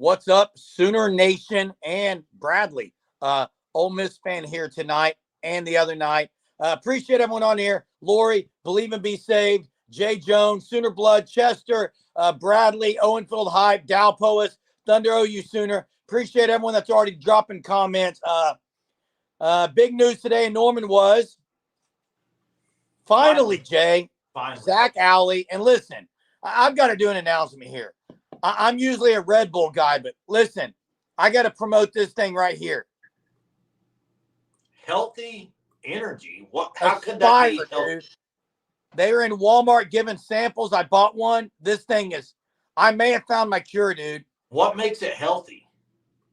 What's up, Sooner Nation and Bradley? Ole Miss fan here tonight and the other night. Appreciate everyone on here. Lori, Believe and Be Saved, Jay Jones, Sooner Blood, Chester, Bradley, Owenfield Hype, Dow Poas, Thunder OU Sooner. Appreciate everyone that's already dropping comments. Big news today in Norman was finally Jay, Zac Alley. And listen, I've got to do an announcement here. I'm usually a Red Bull guy, but listen, I got to promote this thing right here. Healthy energy. How could that be healthy? Dude. They were in Walmart giving samples. I bought one. This thing is, I may have found my cure, dude. What makes it healthy?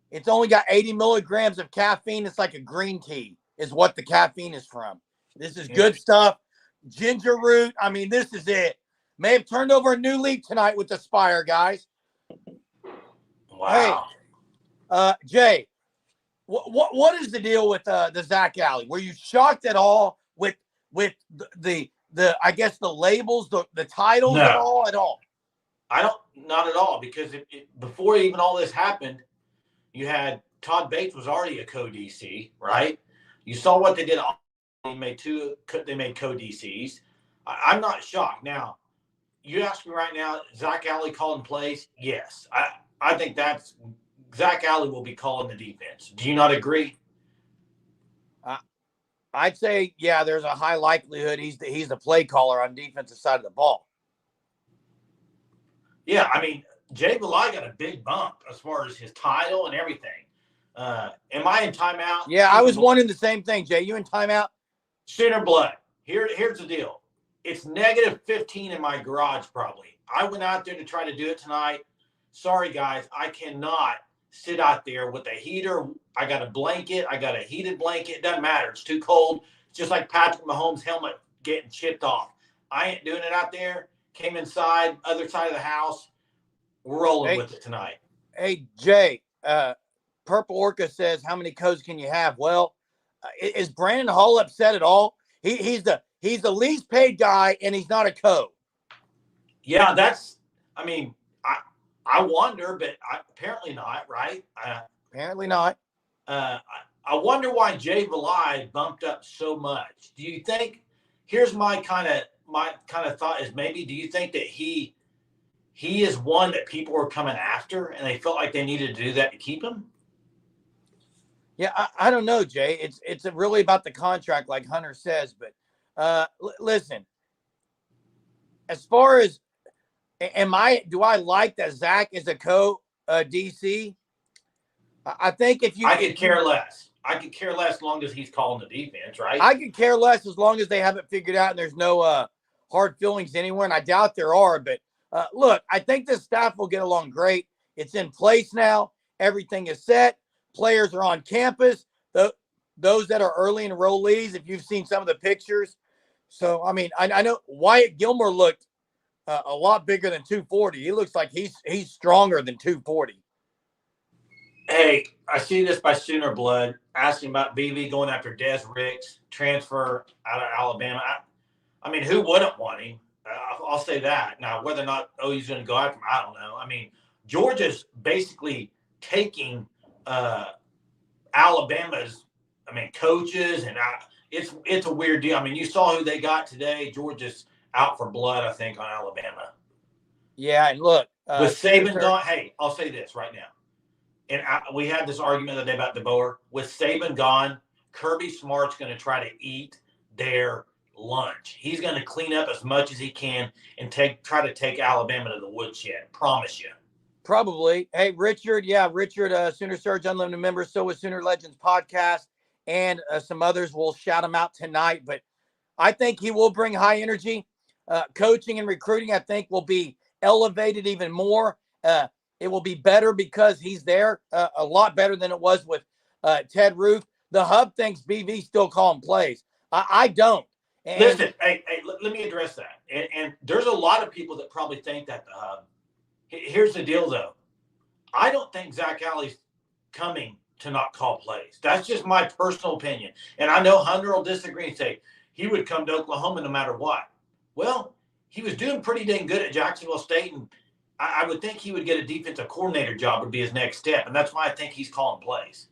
It's only got 80 milligrams of caffeine. It's like a green tea is what the caffeine is from. This is good stuff. Ginger root. I mean, this is it. May have turned over a new leaf tonight with the Spire, guys. Wow. Hey, Jay, what is the deal with the Zac Alley? Were you shocked at all with the I guess the labels, the titles at all? Not at all, because before even all this happened, you had Todd Bates was already a co-DC, right? You saw what they did. They made co-DCs. I'm not shocked. Now, you ask me right now, Zac Alley calling plays? Yes. I think that's Zac Alley will be calling the defense. Do you not agree? I'd say, yeah, there's a high likelihood he's the play caller on defensive side of the ball. Yeah, I mean, Jay Valai got a big bump as far as his title and everything. Am I in timeout? Yeah, I was wondering the same thing, Jay. You in timeout? Sooner Blood. Here's the deal. It's negative 15 in my garage probably. I went out there to try to do it tonight. Sorry, guys. I cannot sit out there with a heater. I got a blanket. I got a heated blanket. It doesn't matter. It's too cold. It's just like Patrick Mahomes' helmet getting chipped off. I ain't doing it out there. Came inside, other side of the house. We're rolling with it tonight. Hey, Jay, Purple Orca says, how many codes can you have? Well, is Brandon Hall upset at all? He's the least paid guy, and he's not a co. Yeah, I wonder, but apparently not, right? Apparently not. I wonder why Jay Valai bumped up so much. Do you think? Here's my kind of thought is maybe. Do you think that he is one that people were coming after, and they felt like they needed to do that to keep him? Yeah, I don't know, Jay. It's really about the contract, like Hunter says. But listen, as far as do I like that Zac is a co-DC? I think I could care less. I could care less as long as he's calling the defense, right? I could care less as long as they have it figured out and there's no hard feelings anywhere, and I doubt there are. But look, I think this staff will get along great. It's in place now. Everything is set. Players are on campus. Those that are early enrollees, if you've seen some of the pictures. So, I mean, I know Wyatt Gilmore looked a lot bigger than 240. He looks like he's stronger than 240. Hey, I see this by Sooner Blood asking about BV going after Des Ricks, transfer out of Alabama. I mean, who wouldn't want him? I'll say that. Now, whether or not OU's going to go after him, I don't know. I mean, Georgia's basically taking Alabama's, coaches, and it's a weird deal. I mean, you saw who they got today. Georgia's out for blood, I think, on Alabama. Yeah, and look. With Saban gone, hey, I'll say this right now. And we had this argument the other day about DeBoer. With Saban gone, Kirby Smart's going to try to eat their lunch. He's going to clean up as much as he can and try to take Alabama to the woodshed. Promise you. Probably. Hey, Richard. Yeah, Richard, Sooner Surge Unlimited member. So is Sooner Legends podcast. And some others. We'll shout him out tonight. But I think he will bring high energy. Coaching and recruiting, I think, will be elevated even more. It will be better because he's there, a lot better than it was with Ted Roof. The Hub thinks BV still calling plays. I don't. And listen, hey, let me address that. And there's a lot of people that probably think that the Hub. Here's the deal, though. I don't think Zac Alley's coming to not call plays. That's just my personal opinion. And I know Hunter will disagree and say he would come to Oklahoma no matter what. Well, he was doing pretty dang good at Jacksonville State, and I would think he would get a defensive coordinator job would be his next step, and that's why I think he's calling plays.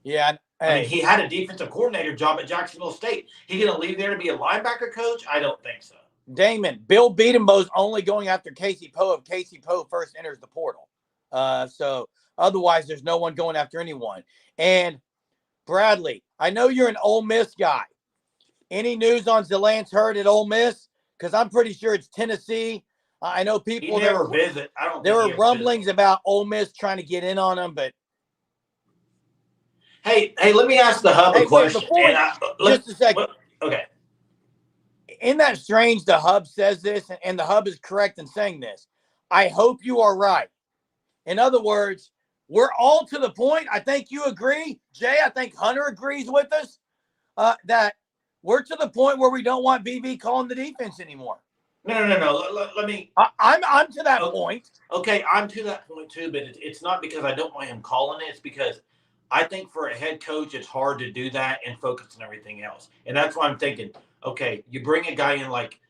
Yeah. I mean, he had a defensive coordinator job at Jacksonville State. He going to leave there to be a linebacker coach? I don't think so. Damon, Bill Beatenbo's only going after Casey Poe if Casey Poe first enters the portal. So otherwise, there's no one going after anyone. And Bradley, I know you're an Ole Miss guy. Any news on Zalance Hurd at Ole Miss? Because I'm pretty sure it's Tennessee. I know people. He never visit. I don't. There think were rumblings about Ole Miss trying to get in on him, but hey, let me ask the Hub a question. Just a second. Okay. Isn't that strange? The Hub says this, and the Hub is correct in saying this. I hope you are right. In other words, we're all to the point. I think you agree, Jay. I think Hunter agrees with us that we're to the point where we don't want BV calling the defense anymore. No. Let me. I'm to that point. Okay, I'm to that point too, but it's not because I don't want him calling it. It's because I think for a head coach, it's hard to do that and focus on everything else. And that's why I'm thinking, okay, you bring a guy in like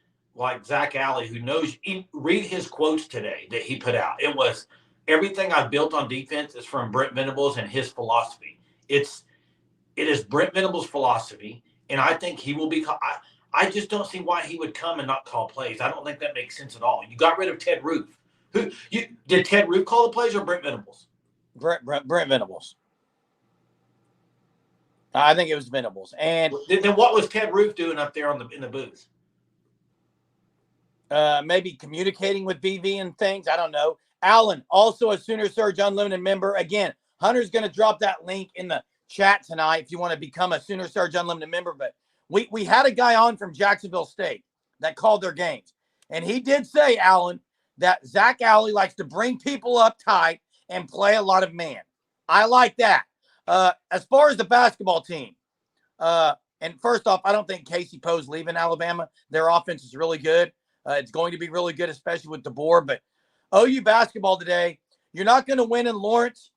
Zac Alley who knows. Read his quotes today that he put out. It was everything I've built on defense is from Brent Venables and his philosophy. It is Brent Venables' philosophy, and I think he will be. I just don't see why he would come and not call plays. I don't think that makes sense at all. You got rid of Ted Roof. Did Ted Roof call the plays or Brent Venables? Brent Venables. I think it was Venables. And then what was Ted Roof doing up there in the booth? Maybe communicating with BV and things. I don't know. Allen, also a Sooner Surge Unlimited member. Again, Hunter's going to drop that link in the chat tonight if you want to become a Sooner Surge Unlimited member. But we had a guy on from Jacksonville State that called their games. And he did say, Allen, that Zac Alley likes to bring people up tight and play a lot of man. I like that. As far as the basketball team, and first off, I don't think Casey Poe's leaving Alabama. Their offense is really good. It's going to be really good, especially with DeBoer. But OU basketball today, you're not going to win in Lawrence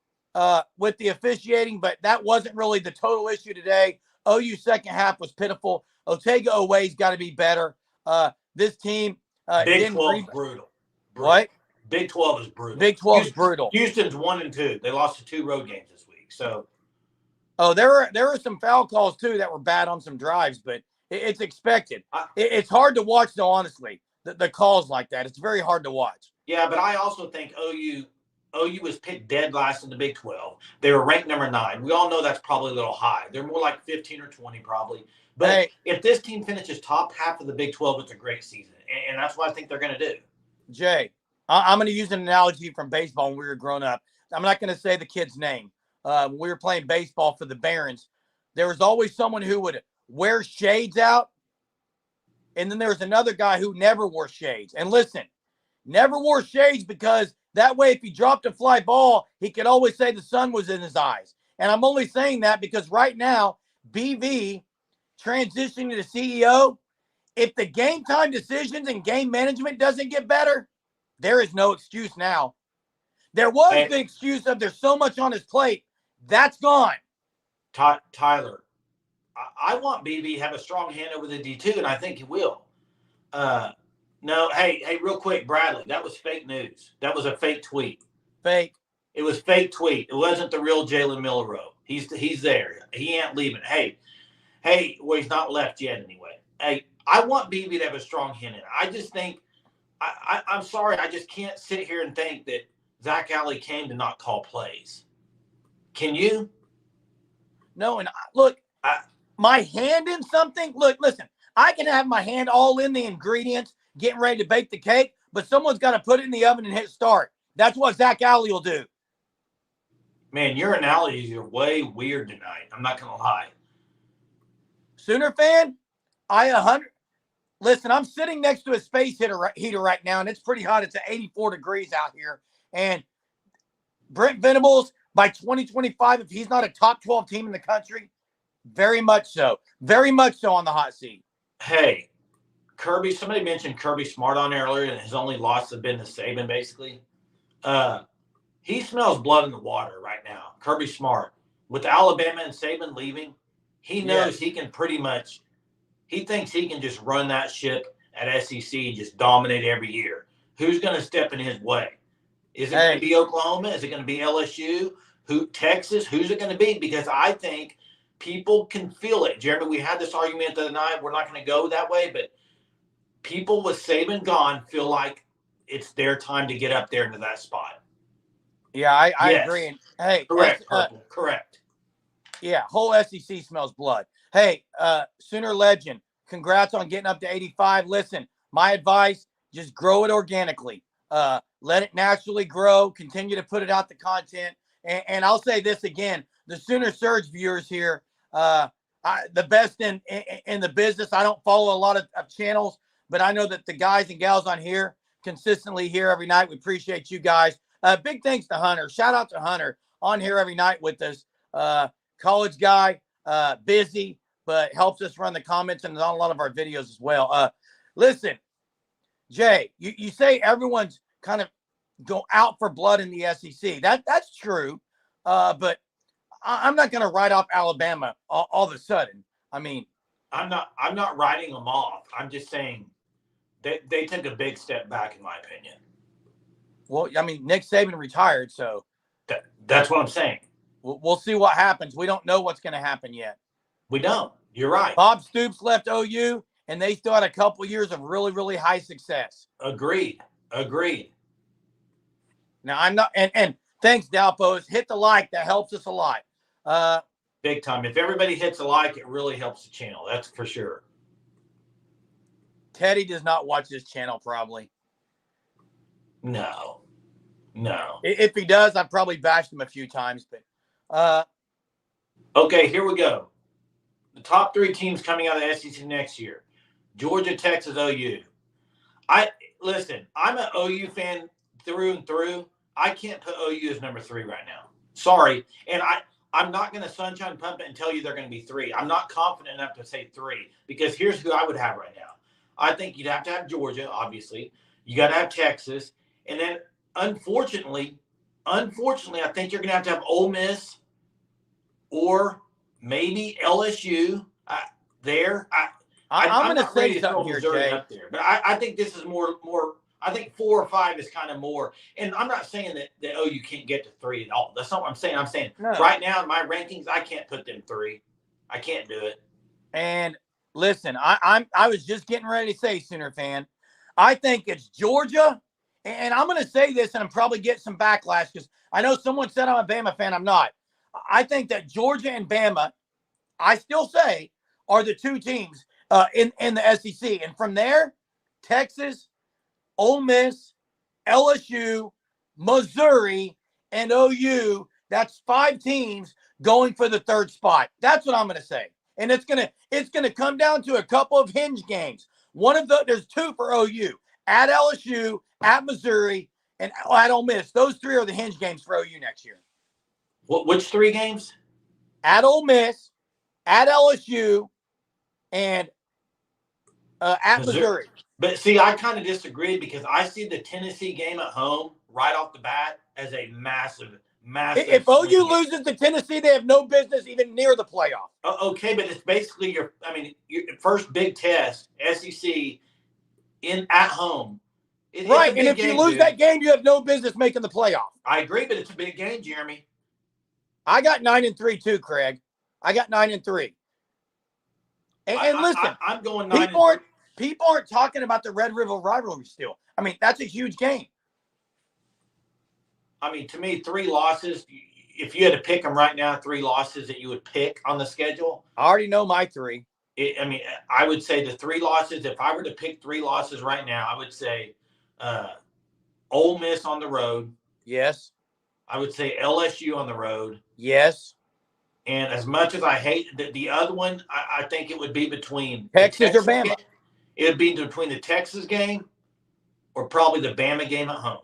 with the officiating, but that wasn't really the total issue today. OU second half was pitiful. Otega Oweh's got to be better. This team Big 12 is brutal. What? Big 12 is brutal. Big 12 is brutal. Houston's 1-2. They lost to 2 road games this week. So, there were some foul calls too that were bad on some drives, but it's expected. It's hard to watch, though. Honestly, the calls like that, it's very hard to watch. Yeah, but I also think OU was picked dead last in the Big 12. They were ranked number 9. We all know that's probably a little high. They're more like 15 or 20 probably. But if this team finishes top half of the Big 12, it's a great season, and that's what I think they're going to do. Jay, I'm going to use an analogy from baseball when we were growing up. I'm not going to say the kid's name. When we were playing baseball for the Barons, there was always someone who would wear shades out, and then there was another guy who never wore shades. And listen, never wore shades because that way, if he dropped a fly ball, he could always say the sun was in his eyes. And I'm only saying that because right now, BV transitioning to CEO, if the game time decisions and game management doesn't get better, there is no excuse now. There was the excuse of there's so much on his plate. That's gone. Tyler, I want BV to have a strong hand over the D2, and I think he will. No, hey, real quick, Bradley, that was fake news. That was a fake tweet. Fake. It was fake tweet. It wasn't the real Jalen Milroe. He's there. He ain't leaving. Hey, well, he's not left yet anyway. Hey, I want BV to have a strong hand in it. I just think I'm sorry. I just can't sit here and think that Zac Alley came to not call plays. Can you? No, and look, my hand in something. Look, listen, I can have my hand all in the ingredients, getting ready to bake the cake, but someone's got to put it in the oven and hit start. That's what Zac Alley will do. Man, your analogies are way weird tonight. I'm not going to lie. Sooner fan, Listen, I'm sitting next to a space heater right now, and it's pretty hot. It's at 84 degrees out here. And Brent Venables, by 2025, if he's not a top 12 team in the country, very much so. Very much so on the hot seat. Hey, Kirby, somebody mentioned Kirby Smart on earlier, and his only loss has been to Saban, basically. He smells blood in the water right now, Kirby Smart. With Alabama and Saban leaving, he knows he can pretty much – he thinks he can just run that ship at SEC and just dominate every year. who's going to step in his way? Is it going to be Oklahoma? Is it going to be LSU? Texas? Who's it going to be? Because I think people can feel it. Jeremy, we had this argument the other night. We're not going to go that way, but people with Saban gone feel like it's their time to get up there into that spot. Yeah, I agree. And, hey, correct, Purple. Correct. Yeah, whole SEC smells blood. Hey, Sooner Legend, congrats on getting up to 85. Listen, my advice, just grow it organically. Let it naturally grow. Continue to put it out the content. And I'll say this again, the Sooner Surge viewers here, the best in the business. I don't follow a lot of channels, but I know that the guys and gals on here consistently here every night. We appreciate you guys. Big thanks to Hunter. Shout out to Hunter on here every night with us. College guy, busy, but helps us run the comments and on a lot of our videos as well. Listen, Jay, you say everyone's kind of go out for blood in the SEC. That's true, but I'm not going to write off Alabama all of a sudden. I mean, I'm not writing them off. I'm just saying they took a big step back, in my opinion. Well, I mean, Nick Saban retired, so that's what I'm saying. We'll see what happens. We don't know what's going to happen yet. We don't. You're right. Bob Stoops left OU, and they still had a couple years of really, really high success. Agreed. Now, I'm not – and thanks, Dalpos. Hit the like. That helps us a lot. Big time. If everybody hits a like, it really helps the channel. That's for sure. Teddy does not watch this channel, probably. No. If he does, I've probably bashed him a few times. But okay, here we go. The top 3 teams coming out of the SEC next year: Georgia, Texas, OU. Listen, I'm an OU fan through and through. I can't put OU as number 3 right now. Sorry, and I'm not going to sunshine pump it and tell you they're going to be 3. I'm not confident enough to say 3 because here's who I would have right now. I think you'd have to have Georgia, obviously. You got to have Texas. And then, unfortunately, I think you're going to have Ole Miss or maybe LSU there. I'm going to say something here, Jay. Up there, but I think this is more. I think 4 or 5 is kind of more. And I'm not saying that OU can't get to 3 at all. That's not what I'm saying. I'm saying right now in my rankings, I can't put them 3. I can't do it. And listen, I was just getting ready to say, Sooner fan, I think it's Georgia. And I'm going to say this, and I'm probably getting some backlash because I know someone said I'm a Bama fan. I'm not. I think that Georgia and Bama, I still say, are the 2 teams in the SEC. And from there, Texas, Ole Miss, LSU, Missouri, and OU, that's 5 teams going for the 3rd spot. That's what I'm going to say. And it's gonna come down to a couple of hinge games. There's 2 for OU. At LSU, at Missouri, and at Ole Miss. Those 3 are the hinge games for OU next year. Which 3 games? At Ole Miss, at LSU, and at Missouri. But see, I kind of disagree because I see the Tennessee game at home right off the bat as a massive. If OU loses to Tennessee, they have no business even near the playoff. Okay, but it's basically your first big test, SEC at home. Right, and if you lose that game, you have no business making the playoff. I agree, but it's a big game, Jeremy. I got 9-3 too, Craig. I got 9-3. And listen, I'm going 9. People aren't talking about the Red River rivalry still. I mean, that's a huge game. I mean, to me, 3 losses. If you had to pick them right now, 3 losses that you would pick on the schedule. I already know my 3. I would say the 3 losses. If I were to pick 3 losses right now, I would say Ole Miss on the road. Yes. I would say LSU on the road. Yes. And as much as I hate the other one, I think it would be between Texas or Bama. It would be between the Texas game or probably the Bama game at home.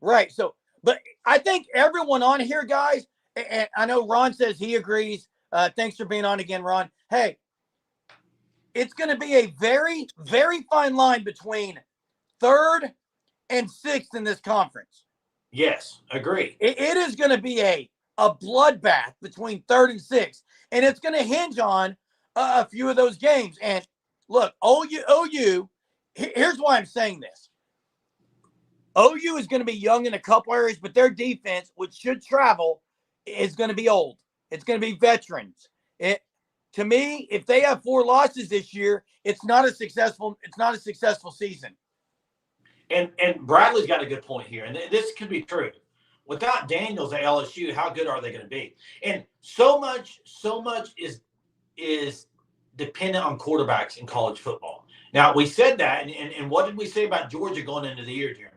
Right. So, but I think everyone on here, guys, and I know Ron says he agrees. Thanks for being on again, Ron. Hey, it's going to be a very, very fine line between 3rd and 6th in this conference. Yes, agree. It is going to be a bloodbath between 3rd and 6th, and it's going to hinge on a few of those games. And look, OU, here's why I'm saying this. OU is going to be young in a couple areas, but their defense, which should travel, is going to be old. It's going to be veterans. To me, if they have 4 losses this year, it's not a successful season. And Bradley's got a good point here, and this could be true. Without Daniels at LSU, how good are they going to be? And so much is dependent on quarterbacks in college football. Now, we said that, and what did we say about Georgia going into the year, Jeremy?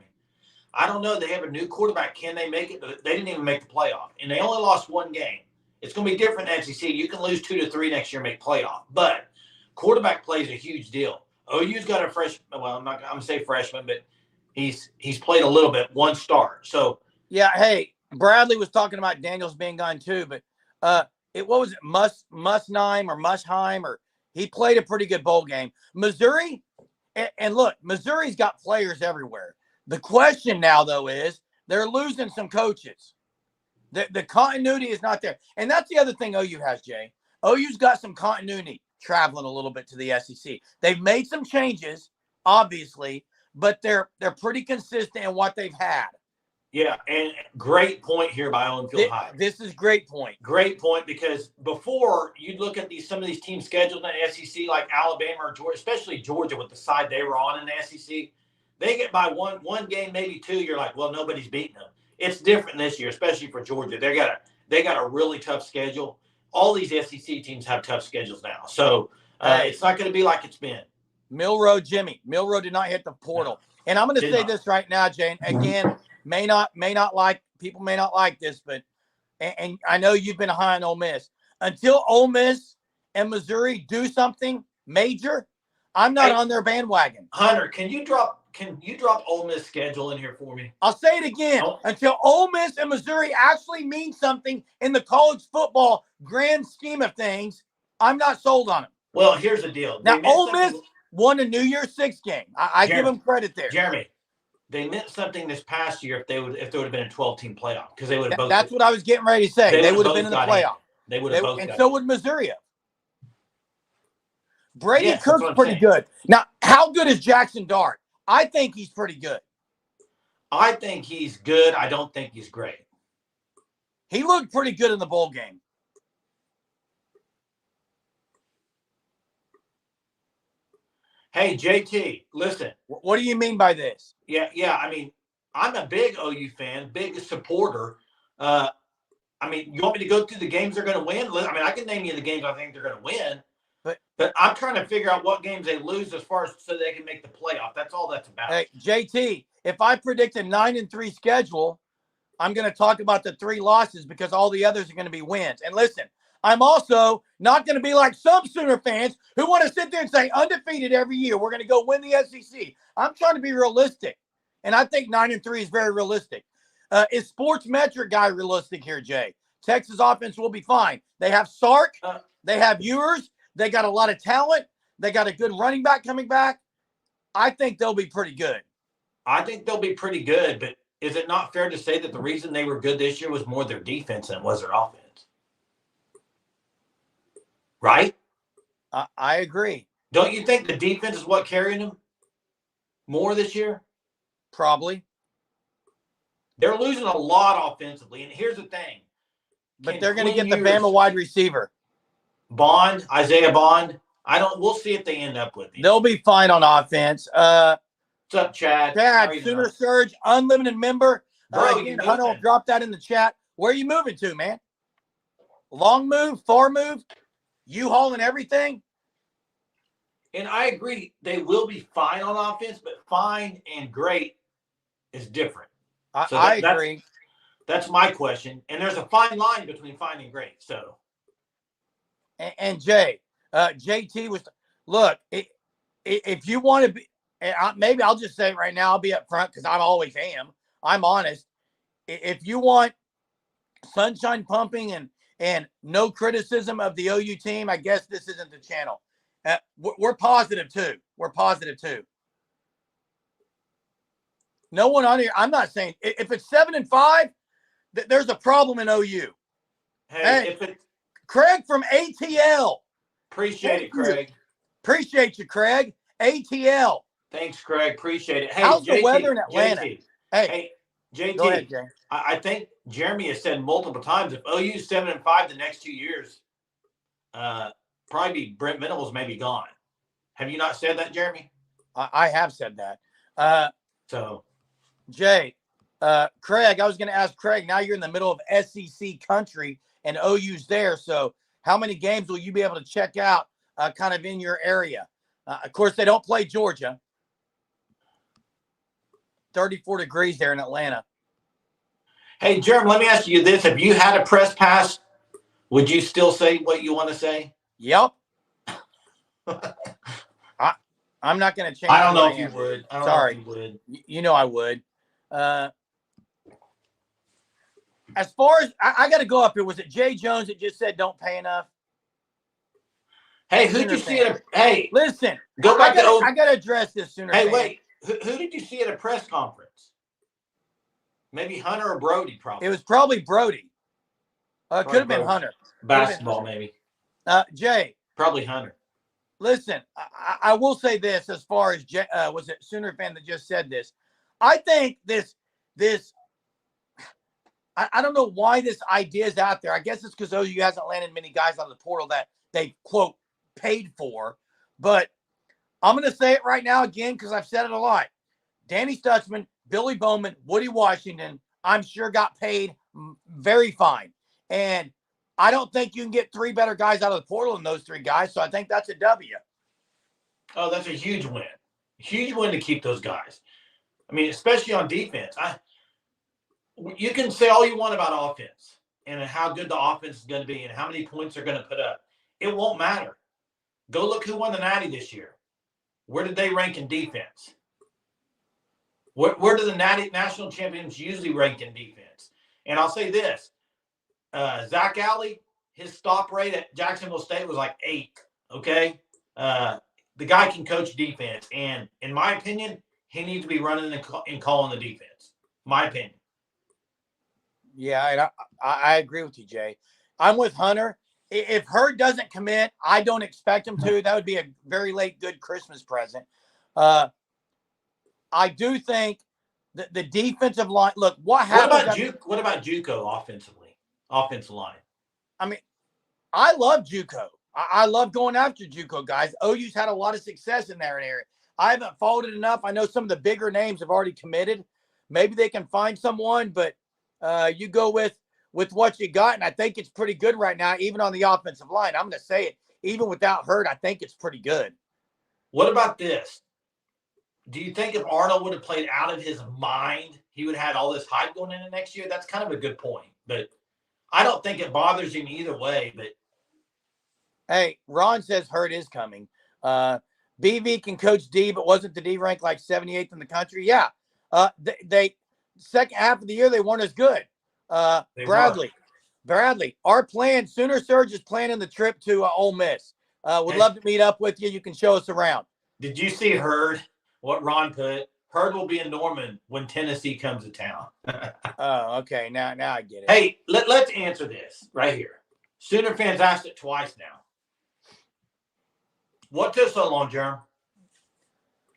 I don't know. They have a new quarterback. Can they make it? They didn't even make the playoff, and they only lost 1 game. It's going to be different in SEC. You can lose 2 to 3 next year and make playoff, but quarterback play is a huge deal. OU's got a freshman. Well, I'm going to say freshman, but he's played a little bit, 1 start. So yeah, hey, Bradley was talking about Daniels being gone too, but what was it, Mushheim, or he played a pretty good bowl game. Missouri, and look, Missouri's got players everywhere. The question now, though, is they're losing some coaches. The continuity is not there. And that's the other thing OU has, Jay. OU's got some continuity traveling a little bit to the SEC. They've made some changes, obviously, but they're pretty consistent in what they've had. Yeah, and great point here by Allen Fieldhouse. This is great point. Great point, because before you'd look at some of these teams scheduled in the SEC, like Alabama or Georgia, especially Georgia with the side they were on in the SEC, they get by one game, maybe 2. You're like, well, nobody's beating them. It's different this year, especially for Georgia. They got a really tough schedule. All these SEC teams have tough schedules now, so it's not going to be like it's been. Milroe did not hit the portal, and I'm going to say this right now, Jane. Again, people may not like this, but and I know you've been high on Ole Miss. Until Ole Miss and Missouri do something major, I'm not on their bandwagon. Hunter, can you drop Ole Miss schedule in here for me? I'll say it again. Until Ole Miss and Missouri actually mean something in the college football grand scheme of things, I'm not sold on them. Well, here's the deal. Now, Ole Miss won a New Year's Six game. I give them credit there. Jeremy, they meant something this past year if there would have been a 12-team playoff, because they would have both. That's what I was getting ready to say. They would have been in the playoff. They would have both. And so would Missouri. Brady Cook's pretty good. Now, how good is Jackson Dart? I think he's pretty good. I think he's good. I don't think he's great. He looked pretty good in the bowl game. Hey, JT, listen. What do you mean by this? Yeah. I mean, I'm a big OU fan, big supporter. I mean, you want me to go through the games they're going to win? I mean, I can name you the games I think they're going to win. But I'm trying to figure out what games they lose as far as so they can make the playoff. That's all that's about. Hey, JT, if I predict a 9-3 schedule, I'm going to talk about the 3 losses because all the others are going to be wins. And listen, I'm also not going to be like some Sooner fans who want to sit there and say undefeated every year. We're going to go win the SEC. I'm trying to be realistic. And I think 9-3 is very realistic. Is Sports Metric guy realistic here, Jay? Texas offense will be fine. They have Sark. They have Ewers. They got a lot of talent. They got a good running back coming back. I think they'll be pretty good. I think they'll be pretty good, but is it not fair to say that the reason they were good this year was more their defense than it was their offense? Right? I agree. Don't you think the defense is what carrying them more this year? Probably. They're losing a lot offensively, and here's the thing. But they're going to get the Bama wide receiver. Isaiah Bond. We'll see if they end up with him. They'll be fine on offense. What's up, Chad? Sooner Surge, unlimited member. Bro, Again, Hunter will drop that in the chat. Where are you moving to, man? Long move, far move, U-Haul and everything? And I agree, they will be fine on offense, but fine and great is different. I agree. That's my question. And there's a fine line between fine and great. So. And Jay, JT was look. If you want to be, maybe I'll just say it right now. I'll be up front because I always am. I'm honest. If you want sunshine pumping and no criticism of the OU team, I guess this isn't the channel. We're positive too. No one on here. I'm not saying if it's 7-5, there's a problem in OU. Hey, if it's Craig from ATL. Appreciate it, Craig. Appreciate you, Craig. ATL. Thanks, Craig. Appreciate it. Hey, how's the weather in Atlanta? JT. Hey, JT, go ahead, Jay. I think Jeremy has said multiple times, if OU's 7-5 the next 2 years, probably Brent Venables may be gone. Have you not said that, Jeremy? I have said that. So, Jay, Craig, I was going to ask Craig, now you're in the middle of SEC country and OU's there. So how many games will you be able to check out kind of in your area? Of course, they don't play Georgia. 34 degrees there in Atlanta. Hey, Jeremy, let me ask you this. If you had a press pass, would you still say what you want to say? Yep. I'm not going to change. I don't know if you would. Sorry. You know I would. As far as I got to go up here, was it Jay Jones that just said don't pay enough? Hey, who'd you see at a? Hey, listen. Go back I got to address this sooner. Hey, wait. Who did you see at a press conference? Maybe Hunter or Brody, probably. It was probably Brody. Could have been Hunter. Basketball, maybe. Jay. Probably Hunter. Listen, I will say this as far as was it Sooner fan that just said this? I think this I don't know why this idea is out there. I guess it's because OU hasn't landed many guys out of the portal that they, quote, paid for. But I'm going to say it right now again because I've said it a lot. Danny Stutzman, Billy Bowman, Woody Washington, I'm sure got paid very fine. And I don't think you can get three better guys out of the portal than those three guys. So I think that's a W. Oh, that's a huge win. Huge win to keep those guys. I mean, especially on defense. You can say all you want about offense and how good the offense is going to be and how many points they're going to put up. It won't matter. Go look who won the Natty this year. Where did they rank in defense? Where do the Natty national champions usually rank in defense? And I'll say this. Zac Alley, his stop rate at Jacksonville State was like 8, okay? The guy can coach defense. And in my opinion, he needs to be running and calling the defense. My opinion. Yeah, and I agree with you, Jay. I'm with Hunter. If Hurd doesn't commit, I don't expect him to. That would be a very late good Christmas present. I do think that the defensive line. Look, what happened? What about JUCO offensively? Offensive line. I mean, I love JUCO. I love going after JUCO guys. OU's had a lot of success in that area. I haven't followed it enough. I know some of the bigger names have already committed. Maybe they can find someone, but you go with what you got, and I think it's pretty good right now, even on the offensive line. I'm going to say it. Even without Hurd, I think it's pretty good. What about this? Do you think if Arnold would have played out of his mind, he would have had all this hype going into next year? That's kind of a good point. But I don't think it bothers him either way. But hey, Ron says Hurd is coming. BV can coach D, but wasn't the D ranked like 78th in the country? Yeah. They second half of the year, they weren't as good. Bradley, our plan, Sooner Surge is planning the trip to Ole Miss. Would love to meet up with you. You can show us around. Did you see Hurd? What Ron put? Hurd will be in Norman when Tennessee comes to town. Oh, okay. Now I get it. Hey, let's answer this right here. Sooner fans asked it twice now. What took so long, Jeremy?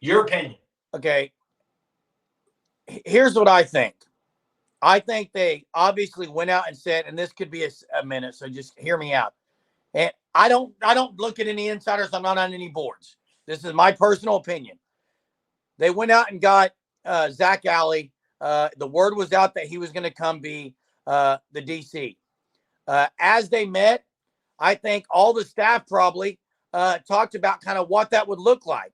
Your opinion. Okay. Here's what I think. I think they obviously went out and said, and this could be a minute, so just hear me out. And I don't look at any insiders. I'm not on any boards. This is my personal opinion. They went out and got Zac Alley. The word was out that he was going to come be the DC. As they met, I think all the staff probably talked about kind of what that would look like,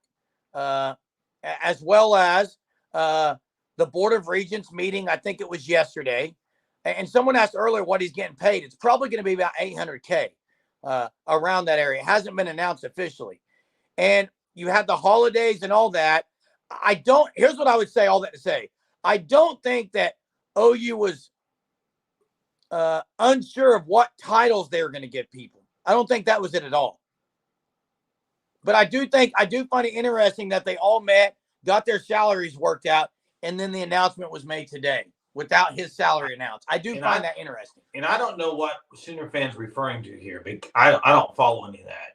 as well as the Board of Regents meeting. I think it was yesterday. And someone asked earlier what he's getting paid. It's probably going to be about $800K around that area. It hasn't been announced officially. And you had the holidays and all that. Here's what I would say, all that to say. I don't think that OU was unsure of what titles they were going to give people. I don't think that was it at all. But I do find it interesting that they all met, got their salaries worked out, and then the announcement was made today without his salary announced. I find that interesting. And I don't know what Sooner fans referring to here, but I don't follow any of that.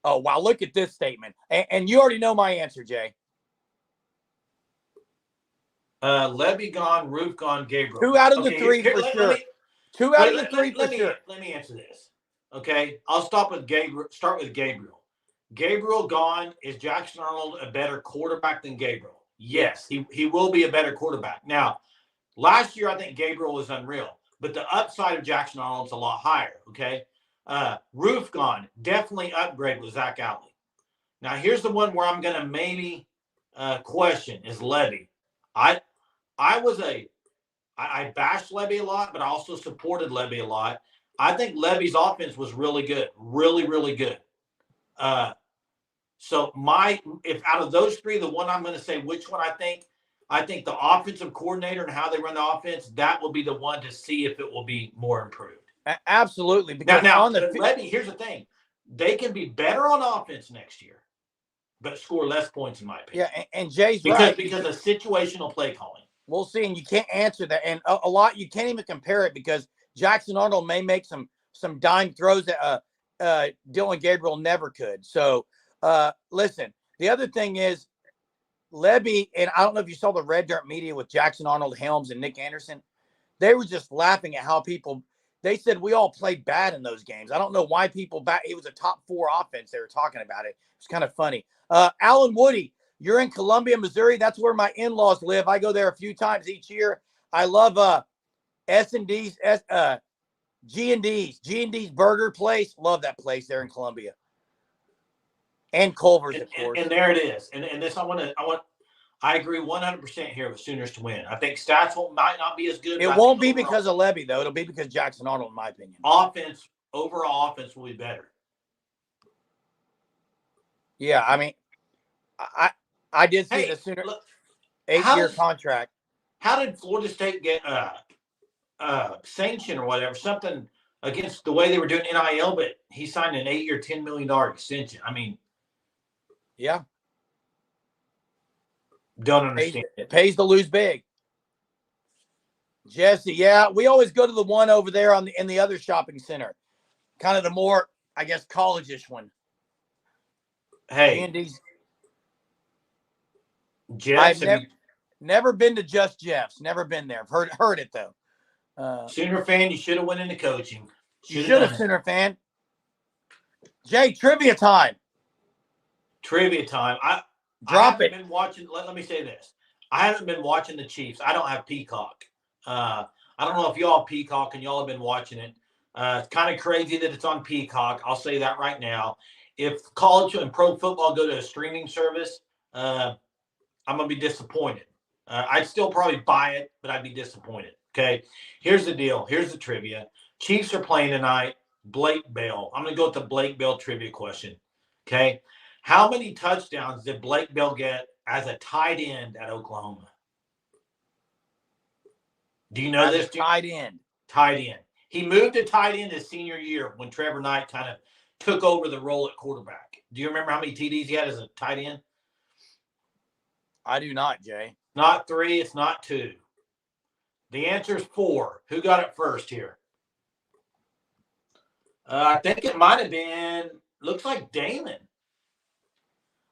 Oh, wow. Look at this statement. And you already know my answer, Jay. Levy gone, Roof gone, Gabriel. 2 out of the Okay, 3 for sure. 2 out of the 3 for sure. Let me answer this. Okay, I'll stop with Gabriel. Start with Gabriel. Gabriel gone. Is Jackson Arnold a better quarterback than Gabriel? Yes, he will be a better quarterback. Now, last year I think Gabriel was unreal, but the upside of Jackson Arnold's a lot higher. Okay, Roof gone. Definitely upgrade with Zac Alley. Now, here's the one where I'm going to maybe question is Levy. I bashed Levy a lot, but I also supported Levy a lot. I think Levy's offense was really good, really, really good. So if out of those three, the one I'm going to say which one I think the offensive coordinator and how they run the offense, that will be the one to see if it will be more improved. Absolutely. Because now Levy, here's the thing. They can be better on offense next year, but score less points, in my opinion. Yeah, and Jay's right. Because of situational play calling. We'll see, and you can't answer that. And a lot, you can't even compare it because Jackson Arnold may make some dime throws that Dylan Gabriel never could. So, listen, the other thing is Levy, and I don't know if you saw the Red Dirt media with Jackson Arnold, Helms, and Nick Anderson. They were just laughing at how they said we all played bad in those games. I don't know why it was a top 4 offense. They were talking about it. It's kind of funny. Alan Woody, you're in Columbia, Missouri. That's where my in-laws live. I go there a few times each year. I love S&D's, G&D's burger place. Love that place there in Columbia. And Culver's, of course. And there it is. And this I agree 100% here with Sooners to win. I think stats might not be as good. It won't be because of Levy, though. It'll be because Jackson Arnold, in my opinion. Overall offense will be better. Yeah, I mean, I did see the Sooner 8-year contract. How did Florida State get sanction or whatever, something against the way they were doing NIL, but he signed an 8-year, $10 million extension? I mean, yeah. Don't understand. It pays to lose big. Jesse, yeah, we always go to the one over there in the other shopping center. Kind of the more, I guess, college-ish one. Hey. Andy's. Jeff's. I've never been to Just Jeff's. Never been there. I've heard it, though. Sooner fan, you should have went into coaching. You should have, Sooner fan. Jay, trivia time. Trivia time. Drop it. Been watching. Let me say this. I haven't been watching the Chiefs. I don't have Peacock. I don't know if y'all have Peacock and y'all have been watching it. It's kind of crazy that it's on Peacock. I'll say that right now. If college and pro football go to a streaming service, I'm going to be disappointed. I'd still probably buy it, but I'd be disappointed. Okay. Here's the deal. Here's the trivia. Chiefs are playing tonight. Blake Bell. I'm going to go with the Blake Bell trivia question. Okay. How many touchdowns did Blake Bell get as a tight end at Oklahoma? Do you know this? Tight end. Tight end. He moved to tight end his senior year when Trevor Knight kind of took over the role at quarterback. Do you remember how many TDs he had as a tight end? I do not, Jay. Not 3. It's not 2. The answer is 4. Who got it first here? I think it might have been, looks like Damon.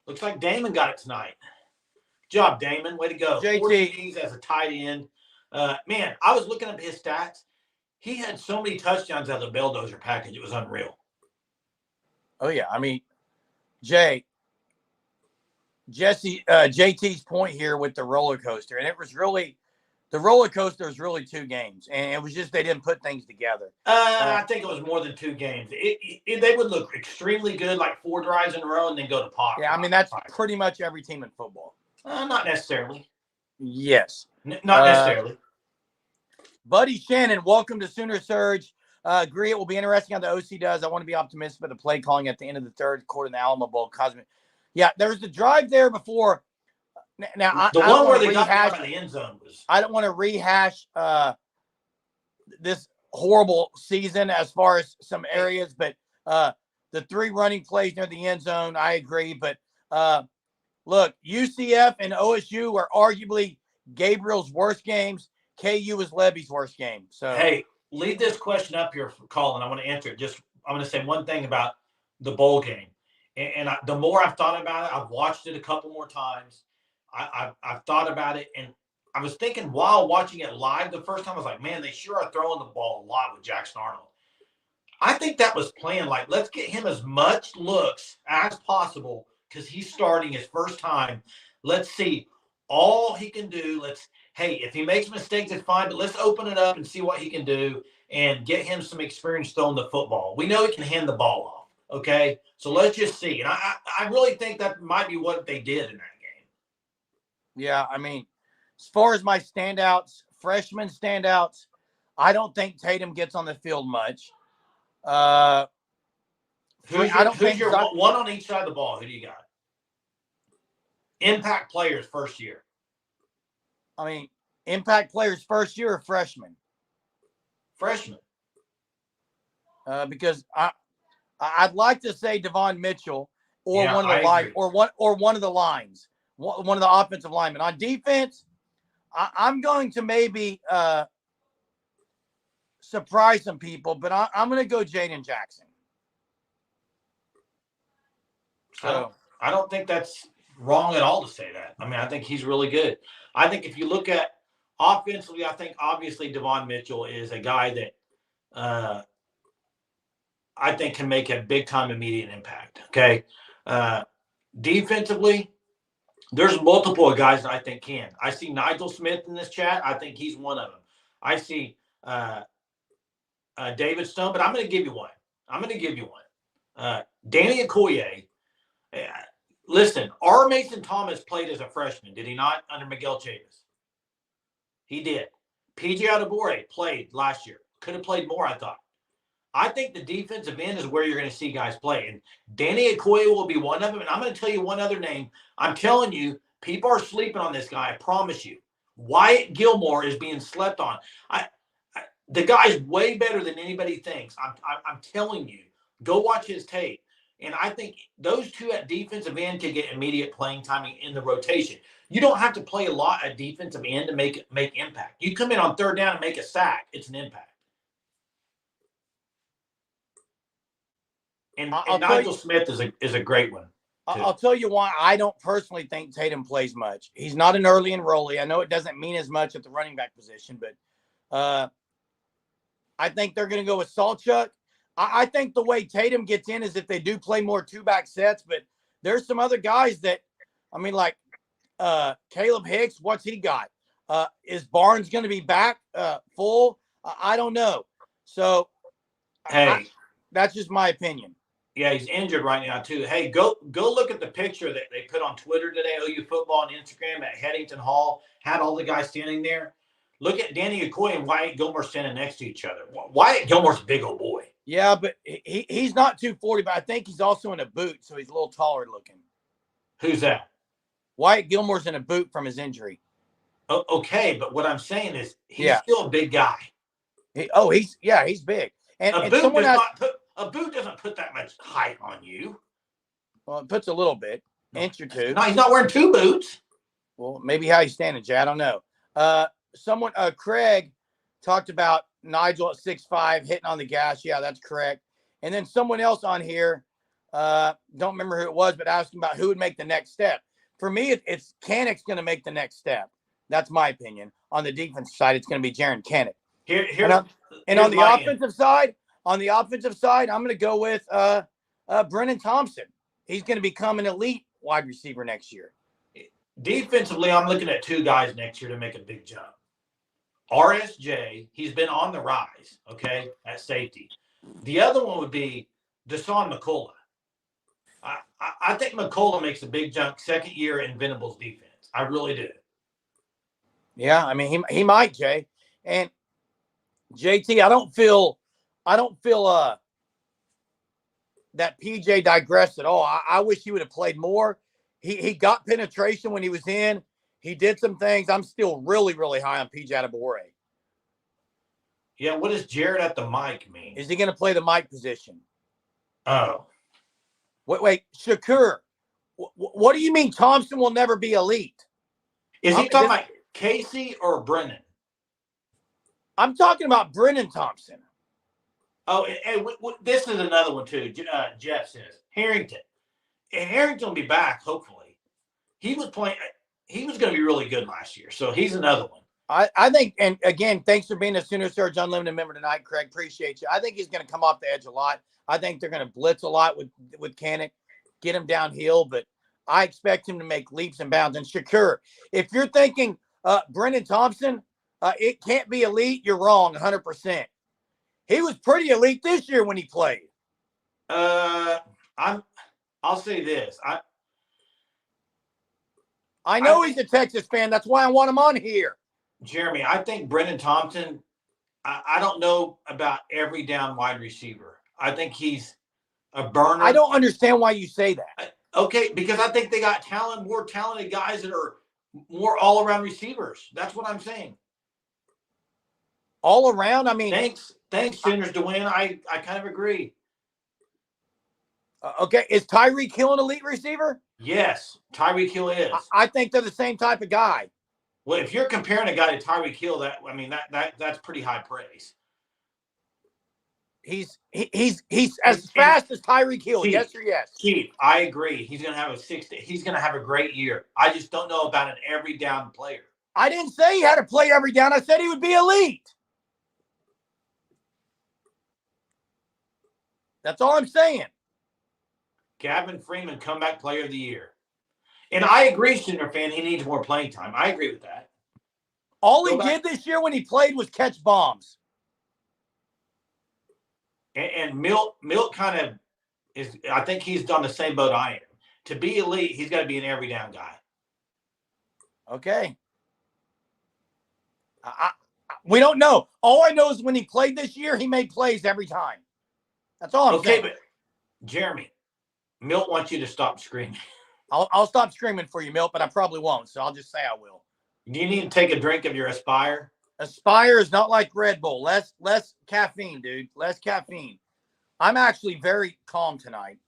Looks like Damon got it tonight. Good job, Damon. Way to go. JT. 4 TDs as a tight end. Man, I was looking up his stats. He had so many touchdowns out of the Belldozer package. It was unreal. Oh, yeah. I mean, JT's point here with the roller coaster, and it was really the roller coaster was really 2 games, and it was just they didn't put things together. I think it was more than 2 games. They would look extremely good, like 4 drives in a row, and then go to pot. Yeah, I mean that's pretty much every team in football. Not necessarily. Yes, not necessarily. Buddy Shannon, welcome to Sooner Surge. Agree, it will be interesting how the OC does. I want to be optimistic about the play calling at the end of the third quarter in the Alamo Bowl. Yeah, there was the drive there before. Now, the one where they got out of the end zone was. I don't want to rehash this horrible season as far as some areas, but the 3 running plays near the end zone, I agree. But look, UCF and OSU are arguably Gabriel's worst games. KU is Levy's worst game. So hey, leave this question up here for Colin. I want to answer it. I'm going to say one thing about the bowl game. And the more I've thought about it, I've watched it a couple more times. I've thought about it, and I was thinking while watching it live the first time, I was like, man, they sure are throwing the ball a lot with Jackson Arnold. I think that was planned. Like, let's get him as much looks as possible because he's starting his first time. Let's see all he can do. Hey, if he makes mistakes, it's fine, but let's open it up and see what he can do and get him some experience throwing the football. We know he can hand the ball off. Okay. So let's just see. And I really think that might be what they did in that game. Yeah. I mean, as far as my standouts, freshman standouts, I don't think Tatum gets on the field much. Who's your one on each side of the ball? Who do you got? Impact players first year. I mean, impact players first year or freshman? Freshman. Because I'd like to say Devon Mitchell or Yeah, one of the line or one of the lines, one of the offensive linemen. On defense, I'm going to maybe surprise some people, but I'm going to go Jaden Jackson. So I don't think that's wrong at all to say that. I mean, I think he's really good. I think if you look at offensively, I think obviously Devon Mitchell is a guy that I think can make a big time immediate impact. Okay. Defensively, there's multiple guys that I think can. I see Nigel Smith in this chat. I think he's one of them. I see David Stone, but I'm going to give you one. Danny Okoye. Listen, R. Mason Thomas played as a freshman, did he not, under Miguel Chavis? He did. PJ Adebawore played last year. Could have played more, I thought. I think the defensive end is where you're going to see guys play. And Danny Okoye will be one of them. And I'm going to tell you one other name. I'm telling you, people are sleeping on this guy. I promise you. Wyatt Gilmore is being slept on. The guy's way better than anybody thinks. I'm telling you. Go watch his tape. And I think those two at defensive end can get immediate playing time in the rotation. You don't have to play a lot at defensive end to make impact. You come in on third down and make a sack, it's an impact. And Nigel Smith is a great one. I'll tell you why I don't personally think Tatum plays much. He's not an early enrollee. I know it doesn't mean as much at the running back position, but I think they're going to go with Salchuk. I think the way Tatum gets in is if they do play more two-back sets, but there's some other guys that, I mean, like Caleb Hicks, what's he got? Is Barnes going to be back full? I don't know. So, that's just my opinion. Yeah, he's injured right now, too. Hey, go look at the picture that they put on Twitter today, OU Football on Instagram at Headington Hall. Had all the guys standing there. Look at Danny Okoye and Wyatt Gilmore standing next to each other. Wyatt Gilmore's a big old boy. Yeah, but he's not 240, but I think he's also in a boot, so he's a little taller looking. Who's that? Wyatt Gilmore's in a boot from his injury. Oh, okay, but what I'm saying is he's still a big guy. He's big. And a boot doesn't put that much height on you. Well, it puts a little bit, inch or two. No, he's not wearing two boots. Well, maybe how he's standing, Jay. I don't know. Craig talked about Nigel at 6'5", hitting on the gas. Yeah, that's correct. And then someone else on here, don't remember who it was, but asking about who would make the next step. For me, it's Kanek's going to make the next step. That's my opinion. On the defensive side, it's going to be Jaren Kanek. And on the offensive side, I'm going to go with Brennan Thompson. He's going to become an elite wide receiver next year. Defensively, I'm looking at two guys next year to make a big jump. RSJ, he's been on the rise, okay, at safety. The other one would be Deshaun McCullough. I think McCullough makes a big jump second year in Venables' defense. I really do. Yeah, I mean, he might, Jay. And JT, I don't feel that PJ digressed at all. I wish he would have played more. He got penetration when he was in. He did some things. I'm still really, really high on PJ Adebawore. Yeah, what does Jared at the mic mean? Is he going to play the mic position? Oh. Wait, Shakur, what do you mean Thompson will never be elite? Is he talking about Casey or Brennan? I'm talking about Brennan Thompson. Oh, and this is another one, too. Jeff says, Harrington. And Harrington will be back, hopefully. He was playing he was going to be really good last year. So he's another one. I think, and again, thanks for being a Sooner Surge Unlimited member tonight, Craig. Appreciate you. I think he's going to come off the edge a lot. I think they're going to blitz a lot with Canick, get him downhill, but I expect him to make leaps and bounds. And Shakur, if you're thinking Brennan Thompson, it can't be elite, you're wrong 100%. He was pretty elite this year when he played. I'll say this. I know he's a Texas fan. That's why I want him on here. Jeremy, I think Brennan Thompson, I don't know about every down wide receiver. I think he's a burner. I don't understand why you say that. Okay, because I think they got more talented guys that are more all-around receivers. That's what I'm saying. All around? I mean. Thanks, Sooners to win. I kind of agree. Okay, is Tyreek Hill an elite receiver? Yes, Tyreek Hill is. I think they're the same type of guy. Well, if you're comparing a guy to Tyreek Hill, that's pretty high praise. He's as fast as Tyreek Hill. Keith, yes or yes? Keith, I agree. He's gonna have he's gonna have a great year. I just don't know about an every down player. I didn't say he had to play every down. I said he would be elite. That's all I'm saying. Gavin Freeman, comeback player of the year. And I agree, Sooner fan, he needs more playing time. I agree with that. All he did this year when he played was catch bombs. And Milt kind of is, I think he's done the same boat I am. To be elite, he's got to be an every down guy. Okay. We don't know. All I know is when he played this year, he made plays every time. That's all I'm saying. But Jeremy, Milt wants you to stop screaming. I'll stop screaming for you, Milt, but I probably won't, so I'll just say I will. Do you need to take a drink of your Aspire? Aspire is not like Red Bull. Less caffeine, dude. Less caffeine. I'm actually very calm tonight.